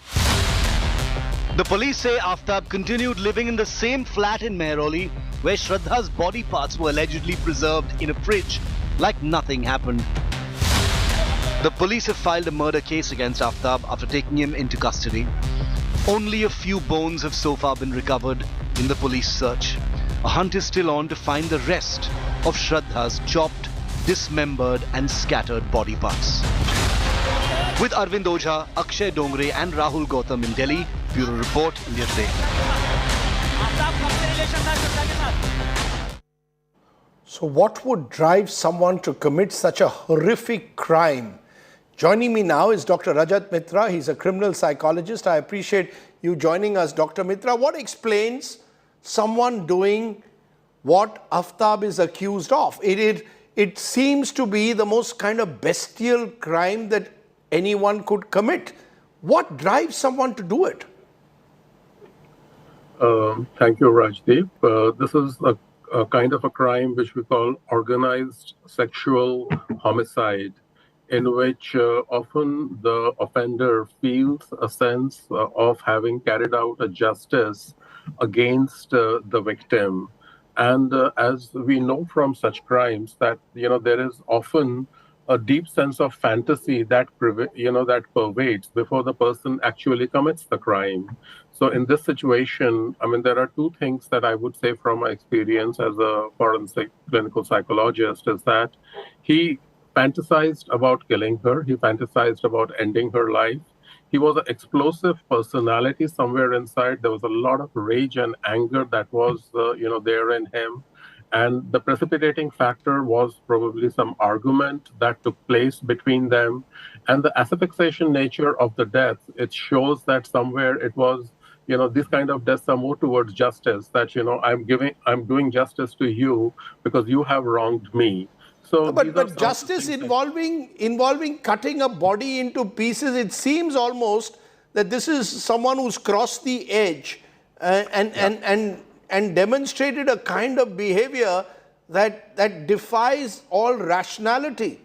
The police say Aftab continued living in the same flat in Mehrauli, where Shraddha's body parts were allegedly preserved in a fridge, like nothing happened. The police have filed a murder case against Aftab after taking him into custody. Only a few bones have so far been recovered in the police search. A hunt is still on to find the rest of Shraddha's chopped, dismembered and scattered body parts. With Arvind Ojha, Akshay Dongre and Rahul Gautam in Delhi, Bureau Report, India Today. So what would drive someone to commit such a horrific crime? Joining me now is Dr. Rajat Mitra. He's a criminal psychologist. I appreciate you joining us, Dr. Mitra. What explains someone doing what Aftab is accused of? It seems to be the most kind of bestial crime that anyone could commit. What drives someone to do it? Thank you, Rajdeep. This is a kind of a crime which we call organized sexual homicide, in which often the offender feels a sense of having carried out a justice against the victim. And as we know from such crimes that, there is often a deep sense of fantasy that that pervades before the person actually commits the crime. So in this situation, there are two things that I would say from my experience as a forensic clinical psychologist is that he fantasized about killing her. He fantasized about ending her life. He was an explosive personality somewhere inside. There was a lot of rage and anger that was, there in him. And the precipitating factor was probably some argument that took place between them. And the asphyxiation nature of the death, it shows that somewhere it was, this kind of deaths are more towards justice, that, I'm doing justice to you because you have wronged me. So but justice involving cutting a body into pieces, it seems almost that this is someone who's crossed the edge and demonstrated a kind of behavior that defies all rationality.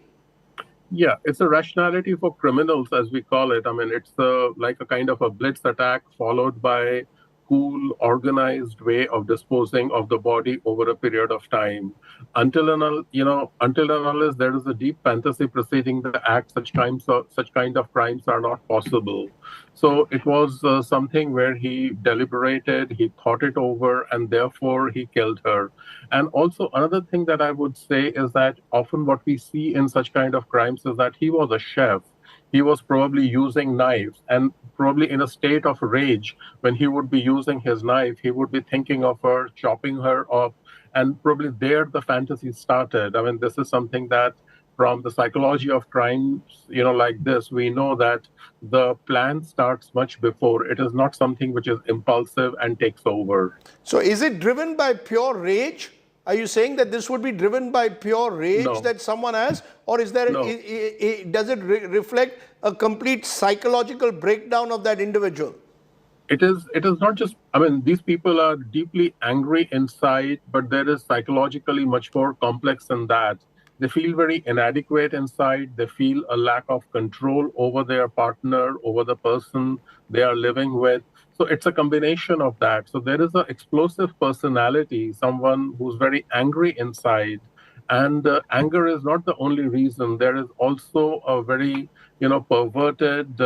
Yeah, it's a rationality for criminals, as we call it. It's like a kind of a blitz attack followed by cool, organized way of disposing of the body over a period of time. Until and unless there is a deep fantasy preceding the act, such kind of crimes are not possible. So it was something where he deliberated, he thought it over, and therefore he killed her. And also another thing that I would say is that often what we see in such kind of crimes is that he was a chef. He was probably using knives, and probably in a state of rage when he would be using his knife, he would be thinking of her, chopping her up, and probably there the fantasy started. This is something that from the psychology of crimes, like this, we know that the plan starts much before. It is not something which is impulsive and takes over. So is it driven by pure rage? Are you saying that this would be driven by pure rage that someone has? Or is there, does it reflect a complete psychological breakdown of that individual? It is not just, these people are deeply angry inside, but there is psychologically much more complex than that. They feel very inadequate inside. They feel a lack of control over their partner, over the person they are living with. So it's a combination of that. So there is an explosive personality, someone who's very angry inside. And anger is not the only reason. There is also a very, perverted,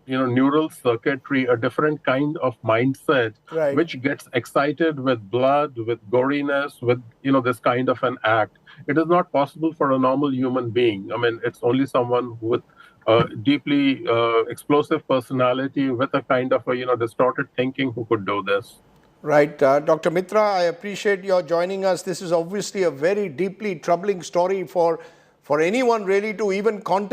neural circuitry, a different kind of mindset, which gets excited with blood, with goriness, with, this kind of an act. It is not possible for a normal human being. It's only someone with a deeply explosive personality with a kind of a, distorted thinking who could do this. Right. Dr. Mitra, I appreciate your joining us. This is obviously a very deeply troubling story for anyone really to even contemplate.